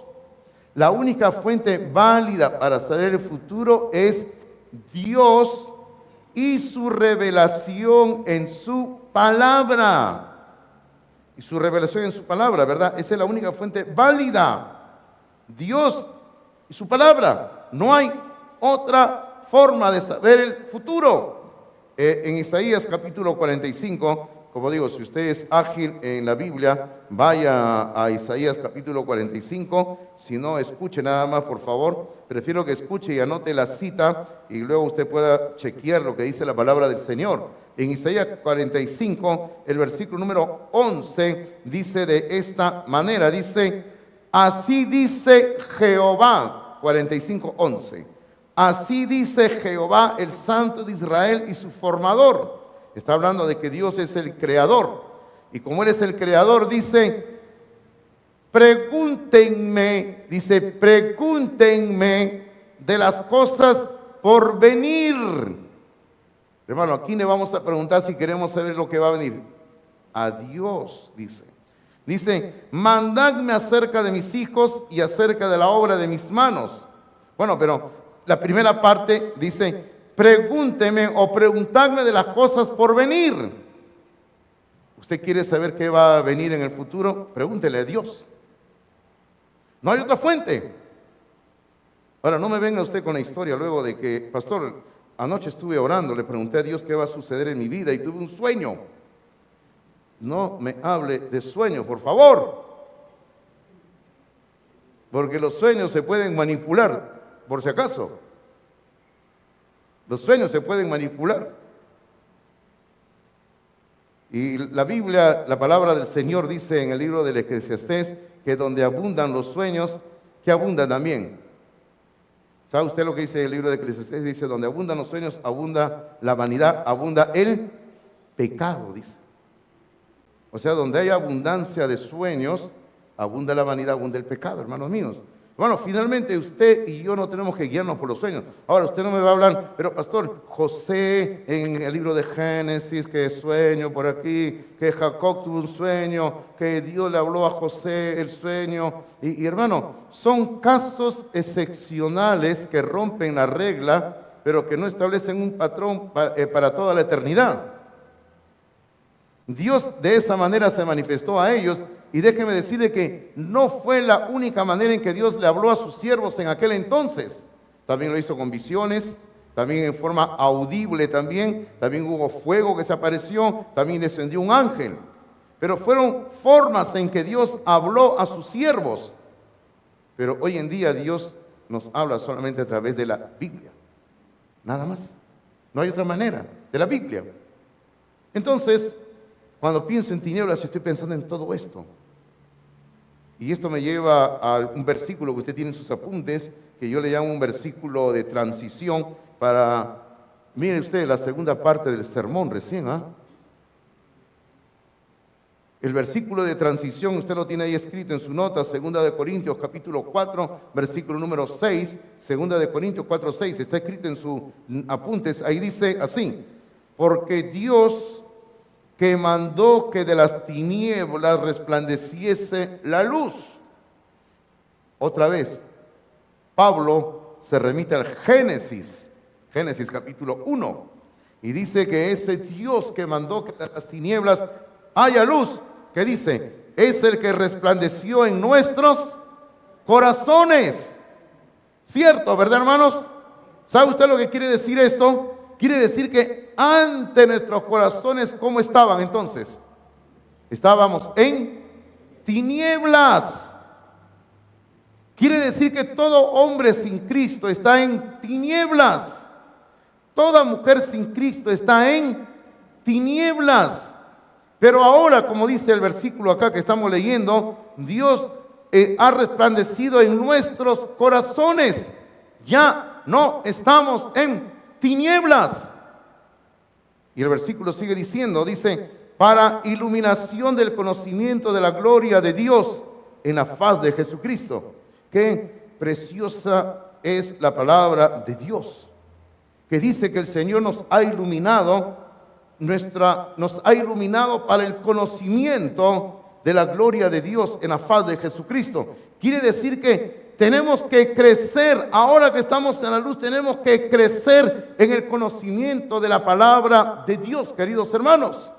La única fuente válida para saber el futuro es Dios y su revelación en su palabra. Y su revelación en su palabra, ¿verdad? Esa es la única fuente válida. Dios y su palabra. No hay otra forma de saber el futuro. En Isaías capítulo 45 como digo, si usted es ágil en la Biblia, vaya a Isaías capítulo 45. Si no, escuche nada más, por favor. Prefiero que escuche y anote la cita y luego usted pueda chequear lo que dice la palabra del Señor. En Isaías 45, el versículo número 11, dice de esta manera, dice, así dice Jehová, 45:11. Así dice Jehová, el Santo de Israel y su formador. Está hablando de que Dios es el creador. Y como Él es el creador, dice, pregúntenme de las cosas por venir. Hermano, ¿a quién le vamos a preguntar si queremos saber lo que va a venir? A Dios, dice. Dice, mandadme acerca de mis hijos y acerca de la obra de mis manos. Bueno, pero la primera parte dice, pregúnteme o preguntadme de las cosas por venir. ¿Usted quiere saber qué va a venir en el futuro? Pregúntele a Dios. No hay otra fuente. Ahora, no me venga usted con la historia luego de que, pastor, anoche estuve orando, le pregunté a Dios qué va a suceder en mi vida y tuve un sueño. No me hable de sueños, por favor. Porque los sueños se pueden manipular, por si acaso. Los sueños se pueden manipular. Y la Biblia, la palabra del Señor dice en el libro del Eclesiastés que donde abundan los sueños, que abundan también. ¿Sabe usted lo que dice el libro de Eclesiastés? Dice, donde abundan los sueños, abunda la vanidad, abunda el pecado, dice. O sea, donde hay abundancia de sueños, abunda la vanidad, abunda el pecado, hermanos míos. Bueno, finalmente usted y yo no tenemos que guiarnos por los sueños. Ahora, usted no me va a hablar, pero pastor, José en el libro de Génesis, que sueño por aquí, que Jacob tuvo un sueño, que Dios le habló a José el sueño. Y hermano, son casos excepcionales que rompen la regla, pero que no establecen un patrón para toda la eternidad. Dios de esa manera se manifestó a ellos. Y déjeme decirle que no fue la única manera en que Dios le habló a sus siervos en aquel entonces. También lo hizo con visiones, también en forma audible también hubo fuego que se apareció, también descendió un ángel. Pero fueron formas en que Dios habló a sus siervos. Pero hoy en día Dios nos habla solamente a través de la Biblia. Nada más. No hay otra manera, de la Biblia. Entonces, cuando pienso en tinieblas, estoy pensando en todo esto. Y esto me lleva a un versículo que usted tiene en sus apuntes, que yo le llamo un versículo de transición para, mire usted, la segunda parte del sermón recién, El versículo de transición, usted lo tiene ahí escrito en su nota, 2 de Corintios capítulo 4, versículo número 6, 2 de Corintios 4, 6, está escrito en sus apuntes, ahí dice así, porque Dios que mandó que de las tinieblas resplandeciese la luz. Otra vez, Pablo se remite al Génesis capítulo 1, y dice que ese Dios que mandó que de las tinieblas haya luz, que dice, es el que resplandeció en nuestros corazones. ¿Cierto, verdad, hermanos? ¿Sabe usted lo que quiere decir esto? Quiere decir que ante nuestros corazones, ¿cómo estaban entonces? Estábamos en tinieblas. Quiere decir que todo hombre sin Cristo está en tinieblas. Toda mujer sin Cristo está en tinieblas. Pero ahora, como dice el versículo acá que estamos leyendo, Dios ha resplandecido en nuestros corazones. Ya no estamos en tinieblas. Y el versículo sigue diciendo, dice, para iluminación del conocimiento de la gloria de Dios en la faz de Jesucristo. Qué preciosa es la palabra de Dios, que dice que el Señor nos ha iluminado, nos ha iluminado para el conocimiento de la gloria de Dios en la faz de Jesucristo. Quiere decir que tenemos que crecer, ahora que estamos en la luz, tenemos que crecer en el conocimiento de la palabra de Dios, queridos hermanos.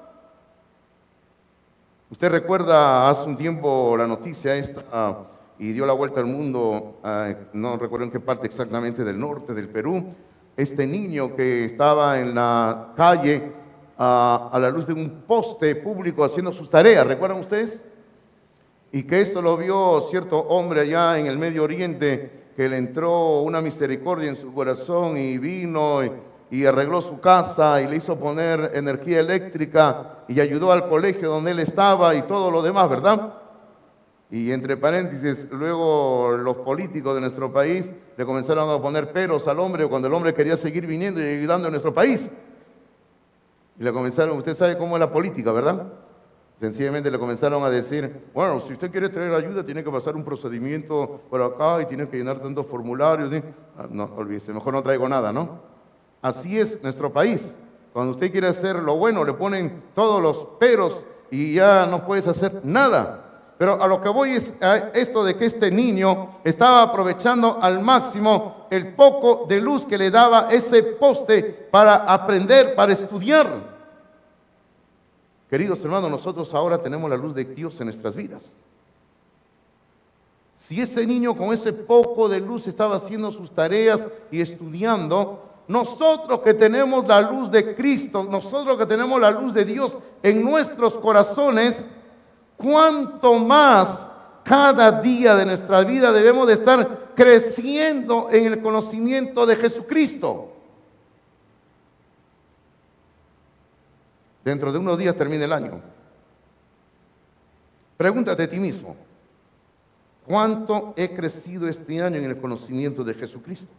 Usted recuerda hace un tiempo la noticia esta, y dio la vuelta al mundo, no recuerdo en qué parte exactamente del norte del Perú, este niño que estaba en la calle a la luz de un poste público haciendo sus tareas, ¿recuerdan ustedes? Y que esto lo vio cierto hombre allá en el Medio Oriente, que le entró una misericordia en su corazón y vino y arregló su casa y le hizo poner energía eléctrica y ayudó al colegio donde él estaba y todo lo demás, ¿verdad? Y entre paréntesis, luego los políticos de nuestro país le comenzaron a poner peros al hombre cuando el hombre quería seguir viniendo y ayudando en nuestro país. Y le comenzaron, usted sabe cómo es la política, ¿verdad? Sencillamente le comenzaron a decir, bueno, si usted quiere traer ayuda, tiene que pasar un procedimiento por acá y tiene que llenar tantos formularios. ¿Sí? No, olvídese, mejor no traigo nada, ¿no? Así es nuestro país. Cuando usted quiere hacer lo bueno, le ponen todos los peros y ya no puedes hacer nada. Pero a lo que voy es a esto de que este niño estaba aprovechando al máximo el poco de luz que le daba ese poste para aprender, para estudiar. Queridos hermanos, nosotros ahora tenemos la luz de Dios en nuestras vidas. Si ese niño con ese poco de luz estaba haciendo sus tareas y estudiando, nosotros que tenemos la luz de Cristo, nosotros que tenemos la luz de Dios en nuestros corazones, cuánto más cada día de nuestra vida debemos de estar creciendo en el conocimiento de Jesucristo. Dentro de unos días termina el año. Pregúntate a ti mismo, ¿cuánto he crecido este año en el conocimiento de Jesucristo?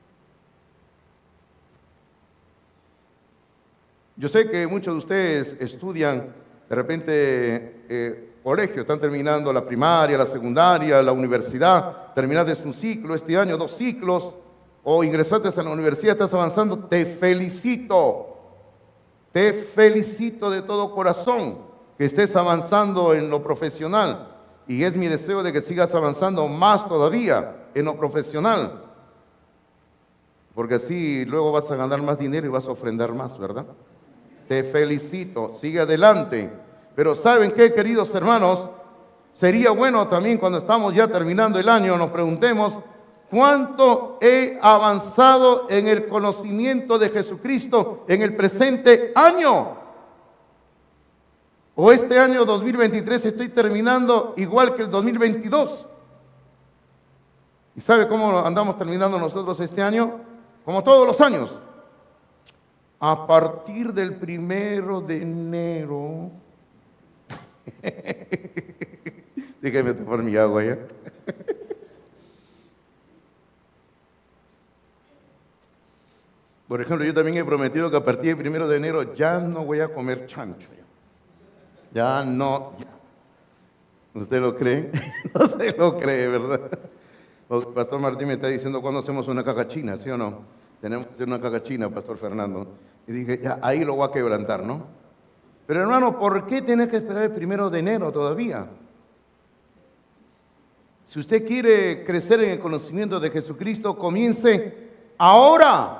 Yo sé que muchos de ustedes estudian de repente colegio, están terminando la primaria, la secundaria, la universidad, terminaste un ciclo este año, 2 ciclos, o ingresaste a la universidad, estás avanzando, te felicito. Te felicito de todo corazón que estés avanzando en lo profesional y es mi deseo de que sigas avanzando más todavía en lo profesional, porque así luego vas a ganar más dinero y vas a ofrendar más, ¿verdad? Te felicito, sigue adelante. Pero ¿saben qué, queridos hermanos? Sería bueno también cuando estamos ya terminando el año nos preguntemos, ¿cuánto he avanzado en el conocimiento de Jesucristo en el presente año? ¿O este año 2023 estoy terminando igual que el 2022? ¿Y sabe cómo andamos terminando nosotros este año? Como todos los años. A partir del 1 de enero. Déjame tomar mi agua ya. Por ejemplo, yo también he prometido que a partir del 1 de enero ya no voy a comer chancho. Ya no. Ya. ¿Usted lo cree? No se lo cree, ¿verdad? El Pastor Martín me está diciendo cuándo hacemos una caja china, ¿sí o no? Tenemos que hacer una caja china, Pastor Fernando. Y dije, ya, ahí lo voy a quebrantar, ¿no? Pero hermano, ¿por qué tiene que esperar el 1 de enero todavía? Si usted quiere crecer en el conocimiento de Jesucristo, comience ahora.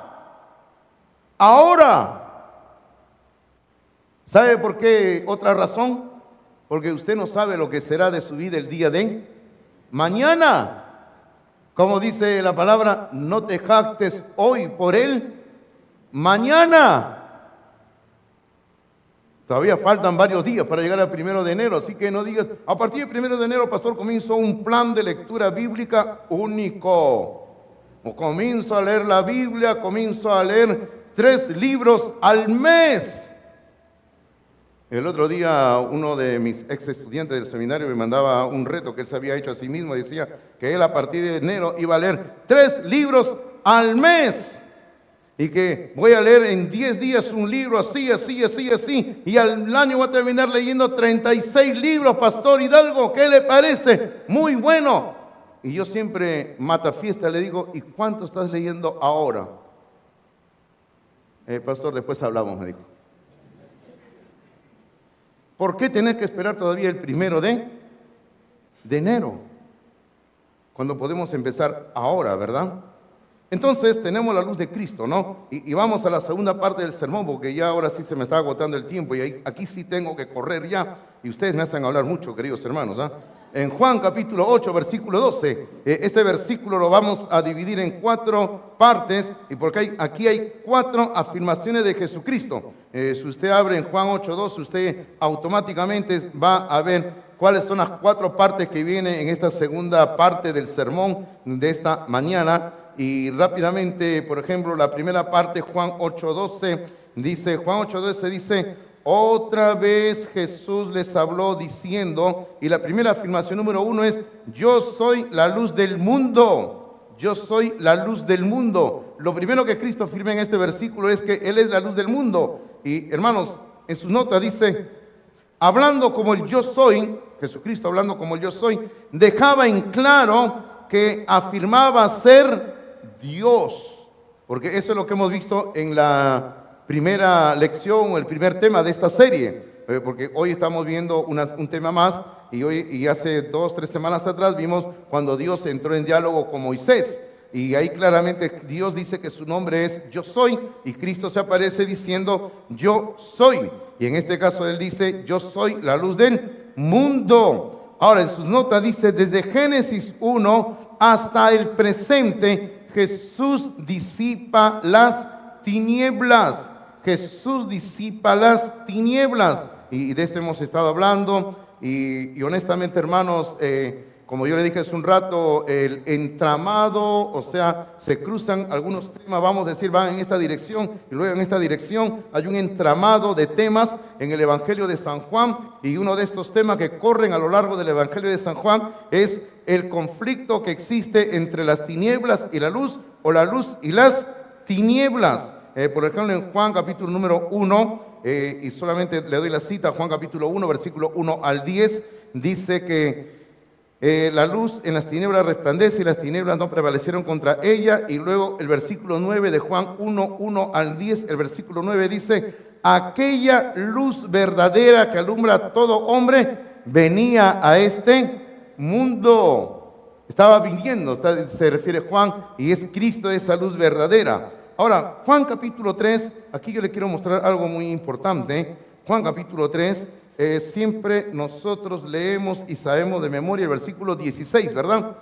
Ahora. ¿Sabe por qué? Otra razón. Porque usted no sabe lo que será de su vida el día de mañana. Como dice la palabra, no te jactes hoy por él mañana. Todavía faltan varios días para llegar al 1 de enero, así que no digas, a partir del 1 de enero, pastor, comienzo un plan de lectura bíblica único. O comienzo a leer la Biblia, comienzo a leer 3 libros al mes. El otro día uno de mis ex estudiantes del seminario me mandaba un reto que él se había hecho a sí mismo. Decía que él a partir de enero iba a leer 3 libros al mes. Y que voy a leer en 10 días un libro así. Y al año voy a terminar leyendo 36 libros, Pastor Hidalgo. ¿Qué le parece? Muy bueno. Y yo siempre, matafiesta, le digo, ¿y cuánto estás leyendo ahora? Pastor, después hablamos, me dijo. ¿Por qué tenés que esperar todavía el 1 de enero? Cuando podemos empezar ahora, ¿verdad? Entonces tenemos la luz de Cristo, ¿no? Y vamos a la segunda parte del sermón, porque ya ahora sí se me está agotando el tiempo y aquí sí tengo que correr ya. Y ustedes me hacen hablar mucho, queridos hermanos, ¿ah? en Juan capítulo 8, versículo 12. Este versículo lo vamos a dividir en 4 partes, y porque aquí hay 4 afirmaciones de Jesucristo. Si usted abre en Juan 8, 12, usted automáticamente va a ver cuáles son las 4 partes que vienen en esta segunda parte del sermón de esta mañana. Y rápidamente, por ejemplo, la primera parte, Juan 8:12, dice, Juan 8:12 dice, otra vez Jesús les habló diciendo, y la primera afirmación número 1 es, yo soy la luz del mundo, yo soy la luz del mundo. Lo primero que Cristo afirma en este versículo es que Él es la luz del mundo. Y hermanos, en su nota dice, hablando como el yo soy, Jesucristo hablando como el yo soy, dejaba en claro que afirmaba ser Dios, porque eso es lo que hemos visto en la primera lección o el primer tema de esta serie, porque hoy estamos viendo un tema más, y hace 2, 3 semanas atrás vimos cuando Dios entró en diálogo con Moisés, y ahí claramente Dios dice que su nombre es yo soy, y Cristo se aparece diciendo yo soy, y en este caso Él dice yo soy la luz del mundo. Ahora en sus notas dice, desde Génesis 1 hasta el presente, Jesús disipa las tinieblas. Jesús disipa las tinieblas. Y de esto hemos estado hablando. Y honestamente, hermanos, como yo le dije hace un rato, el entramado, o sea, se cruzan algunos temas, vamos a decir, van en esta dirección, y luego en esta dirección hay un entramado de temas en el Evangelio de San Juan, y uno de estos temas que corren a lo largo del Evangelio de San Juan es el conflicto que existe entre las tinieblas y la luz, o la luz y las tinieblas. Por ejemplo, en Juan capítulo número 1, y solamente le doy la cita, Juan capítulo 1, versículo 1 al 10, dice que la luz en las tinieblas resplandece y las tinieblas no prevalecieron contra ella. Y luego el versículo 9 de Juan 1, 1 al 10, el versículo 9 dice, aquella luz verdadera que alumbra a todo hombre venía a este mundo. Estaba viniendo, se refiere Juan, y es Cristo esa luz verdadera. Ahora, Juan capítulo 3, aquí yo le quiero mostrar algo muy importante. Juan capítulo 3, siempre nosotros leemos y sabemos de memoria el versículo 16, ¿verdad?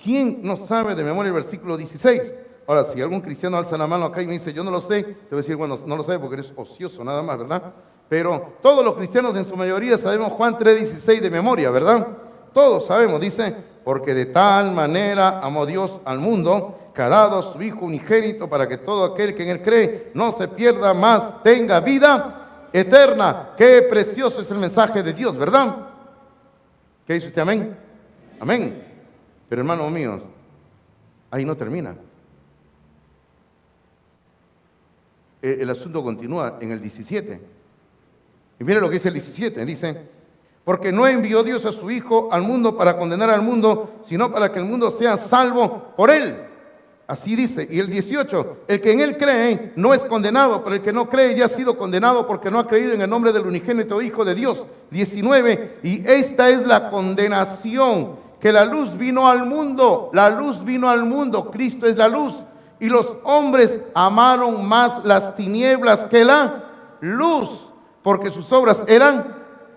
¿Quién no sabe de memoria el versículo 16? Ahora, si algún cristiano alza la mano acá y me dice, yo no lo sé, te voy a decir, bueno, no lo sabe porque eres ocioso nada más, ¿verdad? Pero todos los cristianos en su mayoría sabemos Juan 3:16 de memoria, ¿verdad? Todos sabemos, dice, porque de tal manera amó Dios al mundo, que ha dado a su Hijo unigénito para que todo aquel que en Él cree no se pierda, más tenga vida eterna. Qué precioso es el mensaje de Dios, ¿verdad? ¿Qué dice usted? Amén. Amén. Pero hermanos míos, ahí no termina. El asunto continúa en el 17. Y mire lo que dice el 17. Dice, porque no envió Dios a su Hijo al mundo para condenar al mundo, sino para que el mundo sea salvo por Él. Así dice. Y el 18, el que en Él cree no es condenado, pero el que no cree ya ha sido condenado porque no ha creído en el nombre del unigénito Hijo de Dios. 19, y esta es la condenación, que la luz vino al mundo. La luz vino al mundo, Cristo es la luz. Y los hombres amaron más las tinieblas que la luz, porque sus obras eran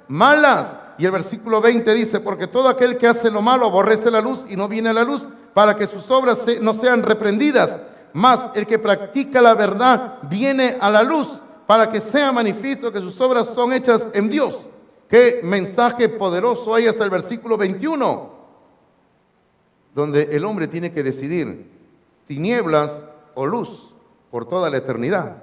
malas. Y el versículo 20 dice, porque todo aquel que hace lo malo aborrece la luz y no viene a la luz, para que sus obras no sean reprendidas. Mas el que practica la verdad viene a la luz, para que sea manifiesto que sus obras son hechas en Dios. Qué mensaje poderoso hay hasta el versículo 21, donde el hombre tiene que decidir tinieblas o luz por toda la eternidad.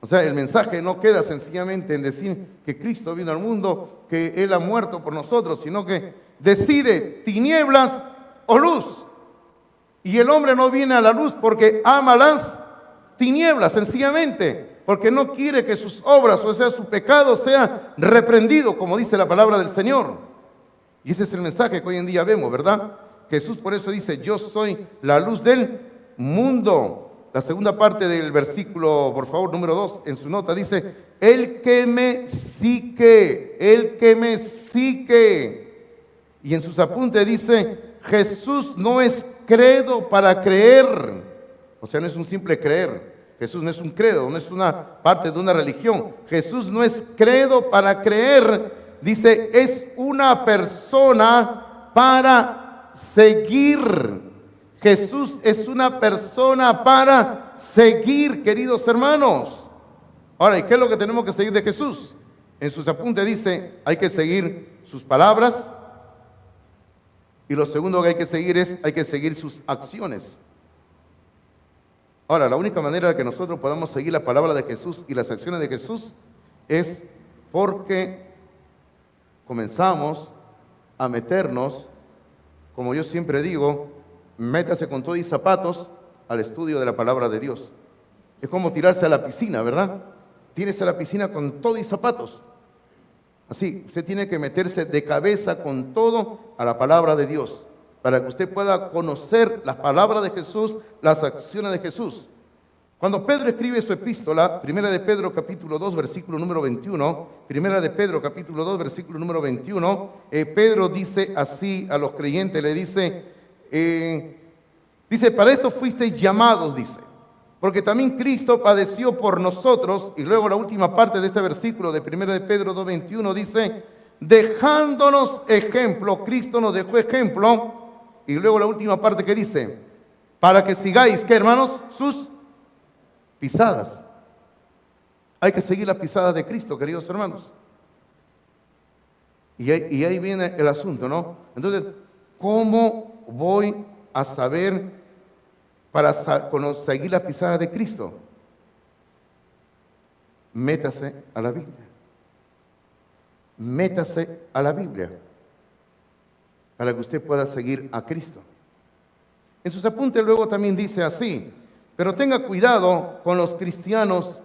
O sea, el mensaje no queda sencillamente en decir que Cristo vino al mundo, que Él ha muerto por nosotros, sino que decide tinieblas o luz. Y el hombre no viene a la luz porque ama las tinieblas, sencillamente, porque no quiere que sus obras, o sea, su pecado sea reprendido, como dice la palabra del Señor. Y ese es el mensaje que hoy en día vemos, ¿verdad? Jesús por eso dice, yo soy la luz del mundo. La segunda parte del versículo, por favor, número 2, en su nota dice, el que me sigue, el que me sigue. Y en sus apuntes dice, Jesús no es credo para creer. O sea, no es un simple creer. Jesús no es un credo, no es una parte de una religión. Jesús no es credo para creer, dice, es una persona para seguir. Jesús es una persona para seguir, queridos hermanos. Ahora, ¿y qué es lo que tenemos que seguir de Jesús? En sus apuntes dice, hay que seguir sus palabras. Y lo segundo que hay que seguir sus acciones. Ahora, la única manera de que nosotros podamos seguir la palabra de Jesús y las acciones de Jesús es porque comenzamos a meternos, como yo siempre digo, métase con todo y zapatos al estudio de la palabra de Dios. Es como tirarse a la piscina, ¿verdad? Tírese a la piscina con todo y zapatos. Así, usted tiene que meterse de cabeza con todo a la palabra de Dios, para que usted pueda conocer las palabras de Jesús, las acciones de Jesús. Cuando Pedro escribe su epístola, Primera de Pedro capítulo 2, versículo número 21, Primera de Pedro capítulo 2, versículo número 21, Pedro dice así a los creyentes, le dice, para esto fuisteis llamados, dice, porque también Cristo padeció por nosotros. Y luego la última parte de este versículo de 1 de Pedro 2:21 dice, dejándonos ejemplo, Cristo nos dejó ejemplo. Y luego la última parte que dice, para que sigáis, ¿qué, hermanos? Sus pisadas. Hay que seguir las pisadas de Cristo, queridos hermanos. Y ahí viene el asunto, ¿no? Entonces, ¿cómo voy a saber para seguir las pisadas de Cristo? Métase a la Biblia. Métase a la Biblia para que usted pueda seguir a Cristo. En sus apuntes luego también dice así, pero tenga cuidado con los cristianos,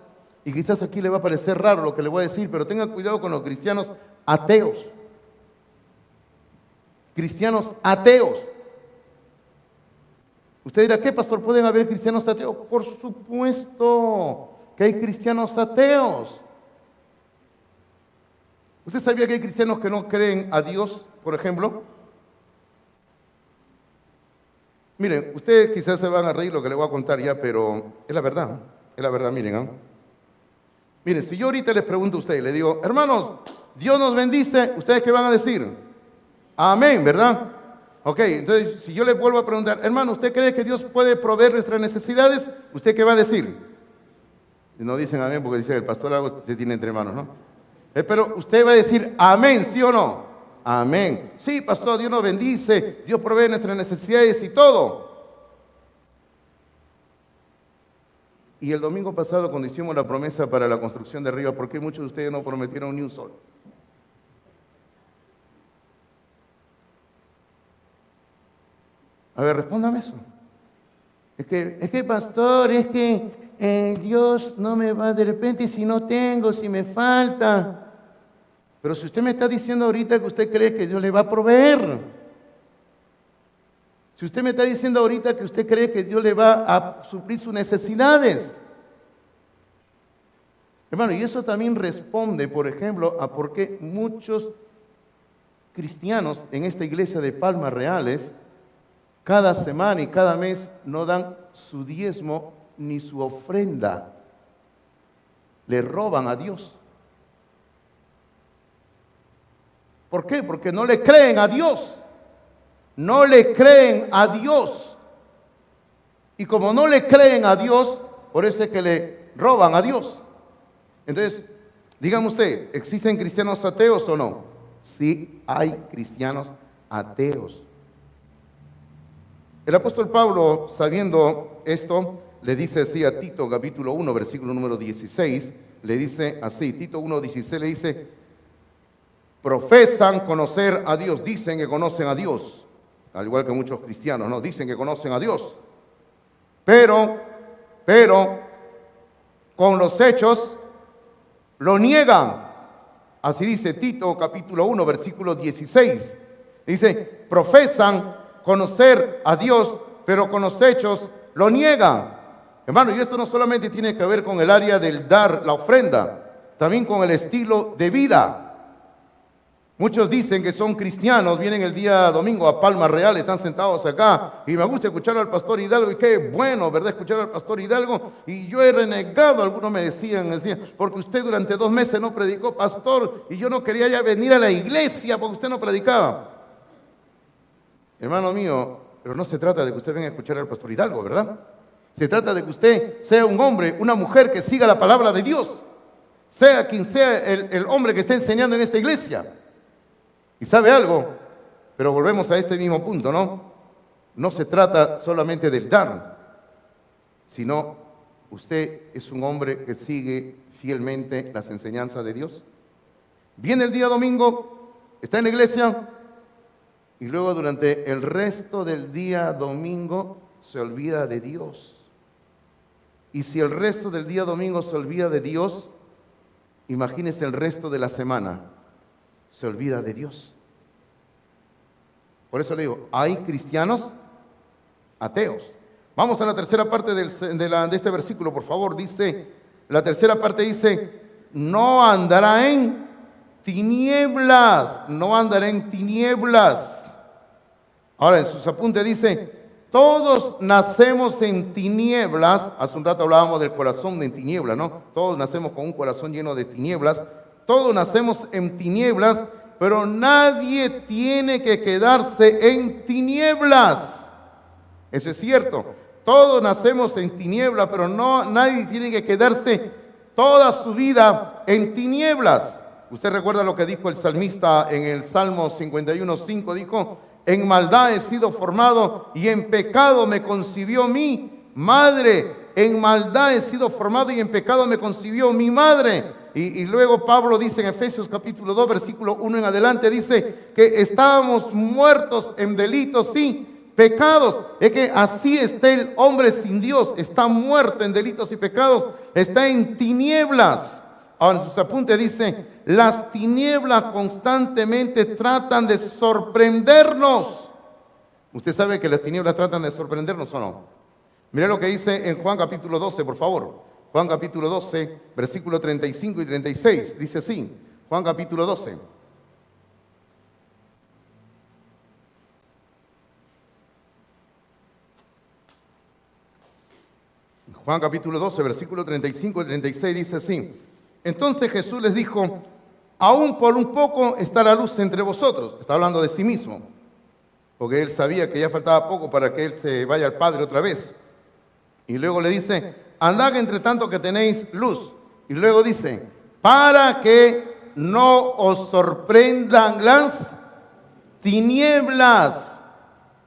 y quizás aquí le va a parecer raro lo que le voy a decir, pero tenga cuidado con los cristianos ateos. Cristianos ateos. Usted dirá, ¿qué, pastor? ¿Pueden haber cristianos ateos? Por supuesto que hay cristianos ateos. ¿Usted sabía que hay cristianos que no creen a Dios, por ejemplo? Miren, ustedes quizás se van a reír lo que les voy a contar ya, pero es la verdad, miren. ¿eh? Miren, si yo ahorita les pregunto a ustedes, les digo, hermanos, Dios nos bendice, ¿ustedes qué van a decir? Amén, ¿verdad? Ok, entonces si yo les vuelvo a preguntar, hermano, ¿usted cree que Dios puede proveer nuestras necesidades? ¿Usted qué va a decir? No dicen amén porque dice el pastor algo se tiene entre manos, ¿no? Pero usted va a decir amén, ¿sí o no? Amén. Sí, pastor, Dios nos bendice, Dios provee nuestras necesidades y todo. Y el domingo pasado, cuando hicimos la promesa para la construcción de Río, ¿por qué muchos de ustedes no prometieron ni un solo? A ver, respóndame eso. Es que pastor, Dios no me va de repente si no tengo, si me falta. Pero si usted me está diciendo ahorita que usted cree que Dios le va a proveer. Si usted me está diciendo ahorita que usted cree que Dios le va a suplir sus necesidades. Hermano, y eso también responde, por ejemplo, a por qué muchos cristianos en esta iglesia de Palmas Reales cada semana y cada mes no dan su diezmo ni su ofrenda. Le roban a Dios. ¿Por qué? Porque no le creen a Dios. No le creen a Dios. Y como no le creen a Dios, por eso es que le roban a Dios. Entonces, dígame usted, ¿existen cristianos ateos o no? Sí, hay cristianos ateos. El apóstol Pablo, sabiendo esto, le dice así a Tito, capítulo 1, versículo número 16, le dice así, Tito 1, 16, le dice, profesan conocer a Dios, dicen que conocen a Dios, al igual que muchos cristianos, ¿no? Dicen que conocen a Dios, pero, con los hechos lo niegan. Así dice Tito, capítulo 1, versículo 16, dice, profesan conocer a Dios, pero con los hechos lo niegan. Hermano, y esto no solamente tiene que ver con el área del dar la ofrenda, también con el estilo de vida. Muchos dicen que son cristianos, vienen el día domingo a Palma Real, están sentados acá y me gusta escuchar al pastor Hidalgo y qué bueno, ¿verdad? Escuchar al pastor Hidalgo y yo he renegado, algunos me decían, porque usted durante 2 meses no predicó, pastor, y yo no quería ya venir a la iglesia porque usted no predicaba. Hermano mío, pero no se trata de que usted venga a escuchar al pastor Hidalgo, ¿verdad? Se trata de que usted sea un hombre, una mujer que siga la palabra de Dios, sea quien sea el hombre que esté enseñando en esta iglesia. Y sabe algo, pero volvemos a este mismo punto, ¿no? No se trata solamente del dar, sino usted es un hombre que sigue fielmente las enseñanzas de Dios. Viene el día domingo, está en la iglesia y luego durante el resto del día domingo se olvida de Dios. Y si el resto del día domingo se olvida de Dios, imagínese el resto de la semana. Se olvida de Dios. Por eso le digo, hay cristianos ateos. Vamos a la tercera parte de este versículo, por favor. Dice, la tercera parte dice, no andará en tinieblas, no andará en tinieblas. Ahora en sus apuntes dice, todos nacemos en tinieblas. Hace un rato hablábamos del corazón en tinieblas, ¿no? Todos nacemos con un corazón lleno de tinieblas. Todos nacemos en tinieblas, pero nadie tiene que quedarse en tinieblas. Eso es cierto. Todos nacemos en tinieblas, pero nadie tiene que quedarse toda su vida en tinieblas. Usted recuerda lo que dijo el salmista en el Salmo 51:5, dijo, en maldad he sido formado y en pecado me concibió mi madre. En maldad he sido formado y en pecado me concibió mi madre. Y luego Pablo dice en Efesios capítulo 2, versículo 1 en adelante, dice que estábamos muertos en delitos y pecados. Es que así está el hombre sin Dios, está muerto en delitos y pecados, está en tinieblas. Ahora en sus apuntes dice, las tinieblas constantemente tratan de sorprendernos. ¿Usted sabe que las tinieblas tratan de sorprendernos o no? Mire lo que dice en Juan capítulo 12, por favor. Juan capítulo 12, versículo 35 y 36. Dice así, Juan capítulo 12. Juan capítulo 12, versículo 35 y 36 dice así. Entonces Jesús les dijo, aún por un poco está la luz entre vosotros. Está hablando de sí mismo, porque él sabía que ya faltaba poco para que él se vaya al Padre otra vez. Y luego le dice, andad entre tanto que tenéis luz. Y luego dice, para que no os sorprendan las tinieblas.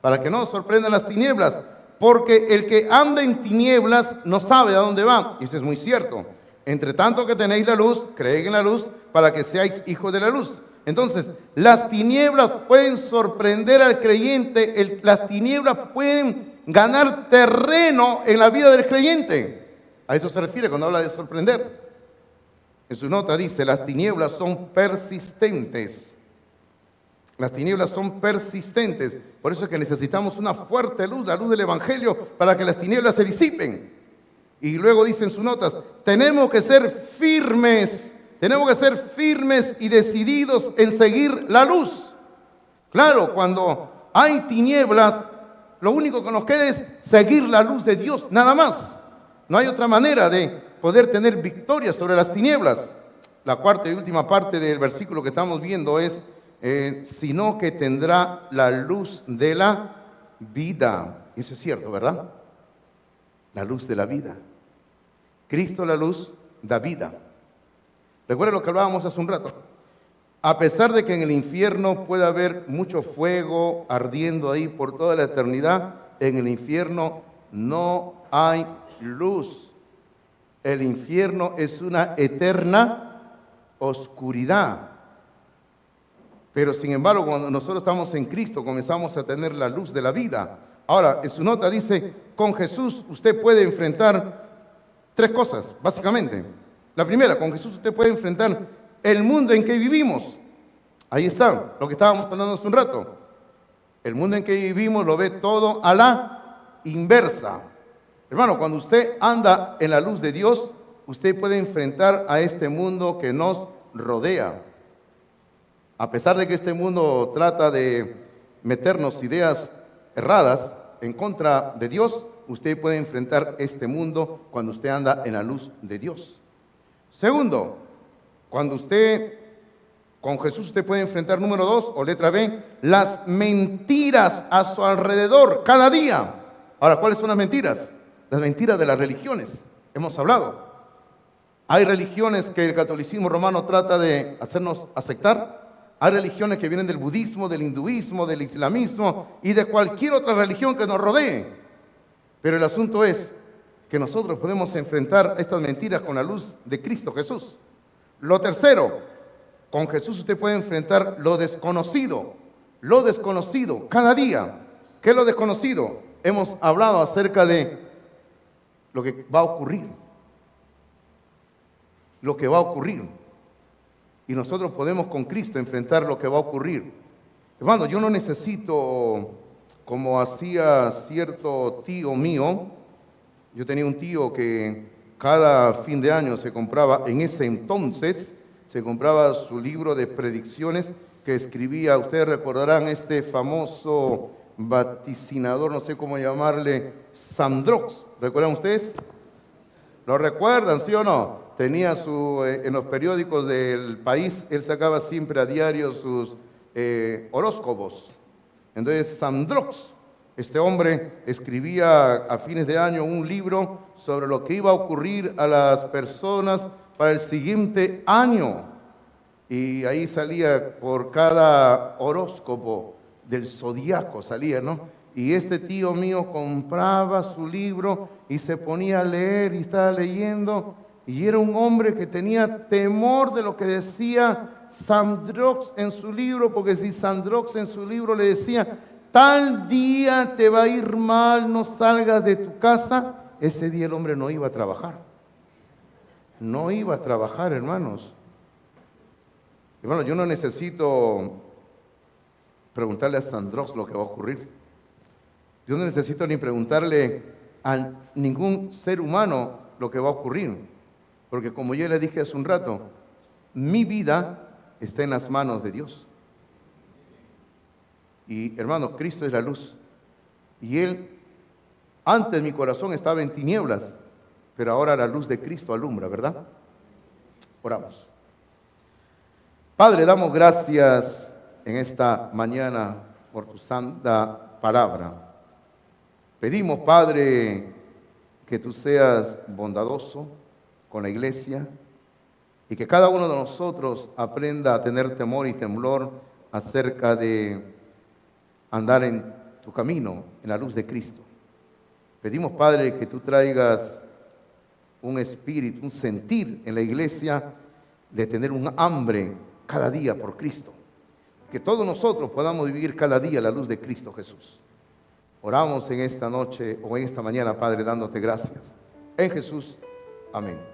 Para que no os sorprendan las tinieblas. Porque el que anda en tinieblas no sabe a dónde va. Y eso es muy cierto. Entre tanto que tenéis la luz, creed en la luz para que seáis hijos de la luz. Entonces, las tinieblas pueden sorprender al creyente. Las tinieblas pueden ganar terreno en la vida del creyente. A eso se refiere cuando habla de sorprender. En su nota dice, las tinieblas son persistentes. Las tinieblas son persistentes. Por eso es que necesitamos una fuerte luz, la luz del Evangelio, para que las tinieblas se disipen. Y luego dice en sus notas, tenemos que ser firmes y decididos en seguir la luz. Claro, cuando hay tinieblas, lo único que nos queda es seguir la luz de Dios, nada más. No hay otra manera de poder tener victoria sobre las tinieblas. La cuarta y última parte del versículo que estamos viendo es, sino que tendrá la luz de la vida. Eso es cierto, ¿verdad? La luz de la vida. Cristo, la luz, da vida. Recuerda lo que hablábamos hace un rato. A pesar de que en el infierno puede haber mucho fuego ardiendo ahí por toda la eternidad, en el infierno no hay luz. El infierno es una eterna oscuridad. Pero sin embargo, cuando nosotros estamos en Cristo, comenzamos a tener la luz de la vida. Ahora, en su nota dice, con Jesús usted puede enfrentar 3 cosas, básicamente. La primera, con Jesús usted puede enfrentar el mundo en que vivimos. Ahí está, lo que estábamos hablando hace un rato. El mundo en que vivimos lo ve todo a la inversa. Hermano, cuando usted anda en la luz de Dios, usted puede enfrentar a este mundo que nos rodea. A pesar de que este mundo trata de meternos ideas erradas en contra de Dios, usted puede enfrentar este mundo cuando usted anda en la luz de Dios. Segundo, cuando con Jesús usted puede enfrentar, número 2, o letra B, las mentiras a su alrededor cada día. Ahora, ¿cuáles son las mentiras? Las mentiras de las religiones. Hemos hablado. Hay religiones que el catolicismo romano trata de hacernos aceptar. Hay religiones que vienen del budismo, del hinduismo, del islamismo y de cualquier otra religión que nos rodee. Pero el asunto es que nosotros podemos enfrentar estas mentiras con la luz de Cristo Jesús. Lo tercero, con Jesús usted puede enfrentar lo desconocido cada día. ¿Qué es lo desconocido? Hemos hablado acerca de lo que va a ocurrir. Lo que va a ocurrir. Y nosotros podemos con Cristo enfrentar lo que va a ocurrir. Hermano, yo no necesito, como hacía cierto tío mío, yo tenía un tío que cada fin de año se compraba, en ese entonces, se compraba su libro de predicciones que escribía, ustedes recordarán este famoso vaticinador, no sé cómo llamarle, Sandrox. ¿Recuerdan ustedes? ¿Lo recuerdan, sí o no? Tenía en los periódicos del país, él sacaba siempre a diario sus horóscopos. Entonces, Sandrox, este hombre escribía a fines de año un libro sobre lo que iba a ocurrir a las personas para el siguiente año. Y ahí salía por cada horóscopo del zodiaco, salía, ¿no? Y este tío mío compraba su libro y se ponía a leer y estaba leyendo. Y era un hombre que tenía temor de lo que decía Sandrox en su libro, porque si Sandrox en su libro le decía, tal día te va a ir mal, no salgas de tu casa, ese día el hombre no iba a trabajar. No iba a trabajar, hermanos. Hermano, yo no necesito preguntarle a Sandrox lo que va a ocurrir. Yo no necesito ni preguntarle a ningún ser humano lo que va a ocurrir. Porque como yo le dije hace un rato, mi vida está en las manos de Dios. Y hermano, Cristo es la luz. Y Él, antes mi corazón estaba en tinieblas, pero ahora la luz de Cristo alumbra, ¿verdad? Oramos. Padre, damos gracias en esta mañana por tu santa palabra. Pedimos, Padre, que tú seas bondadoso con la iglesia y que cada uno de nosotros aprenda a tener temor y temblor acerca de andar en tu camino, en la luz de Cristo. Pedimos, Padre, que tú traigas un espíritu, un sentir en la iglesia de tener un hambre cada día por Cristo. Que todos nosotros podamos vivir cada día la luz de Cristo Jesús. Oramos en esta noche o en esta mañana, Padre, dándote gracias. En Jesús, amén.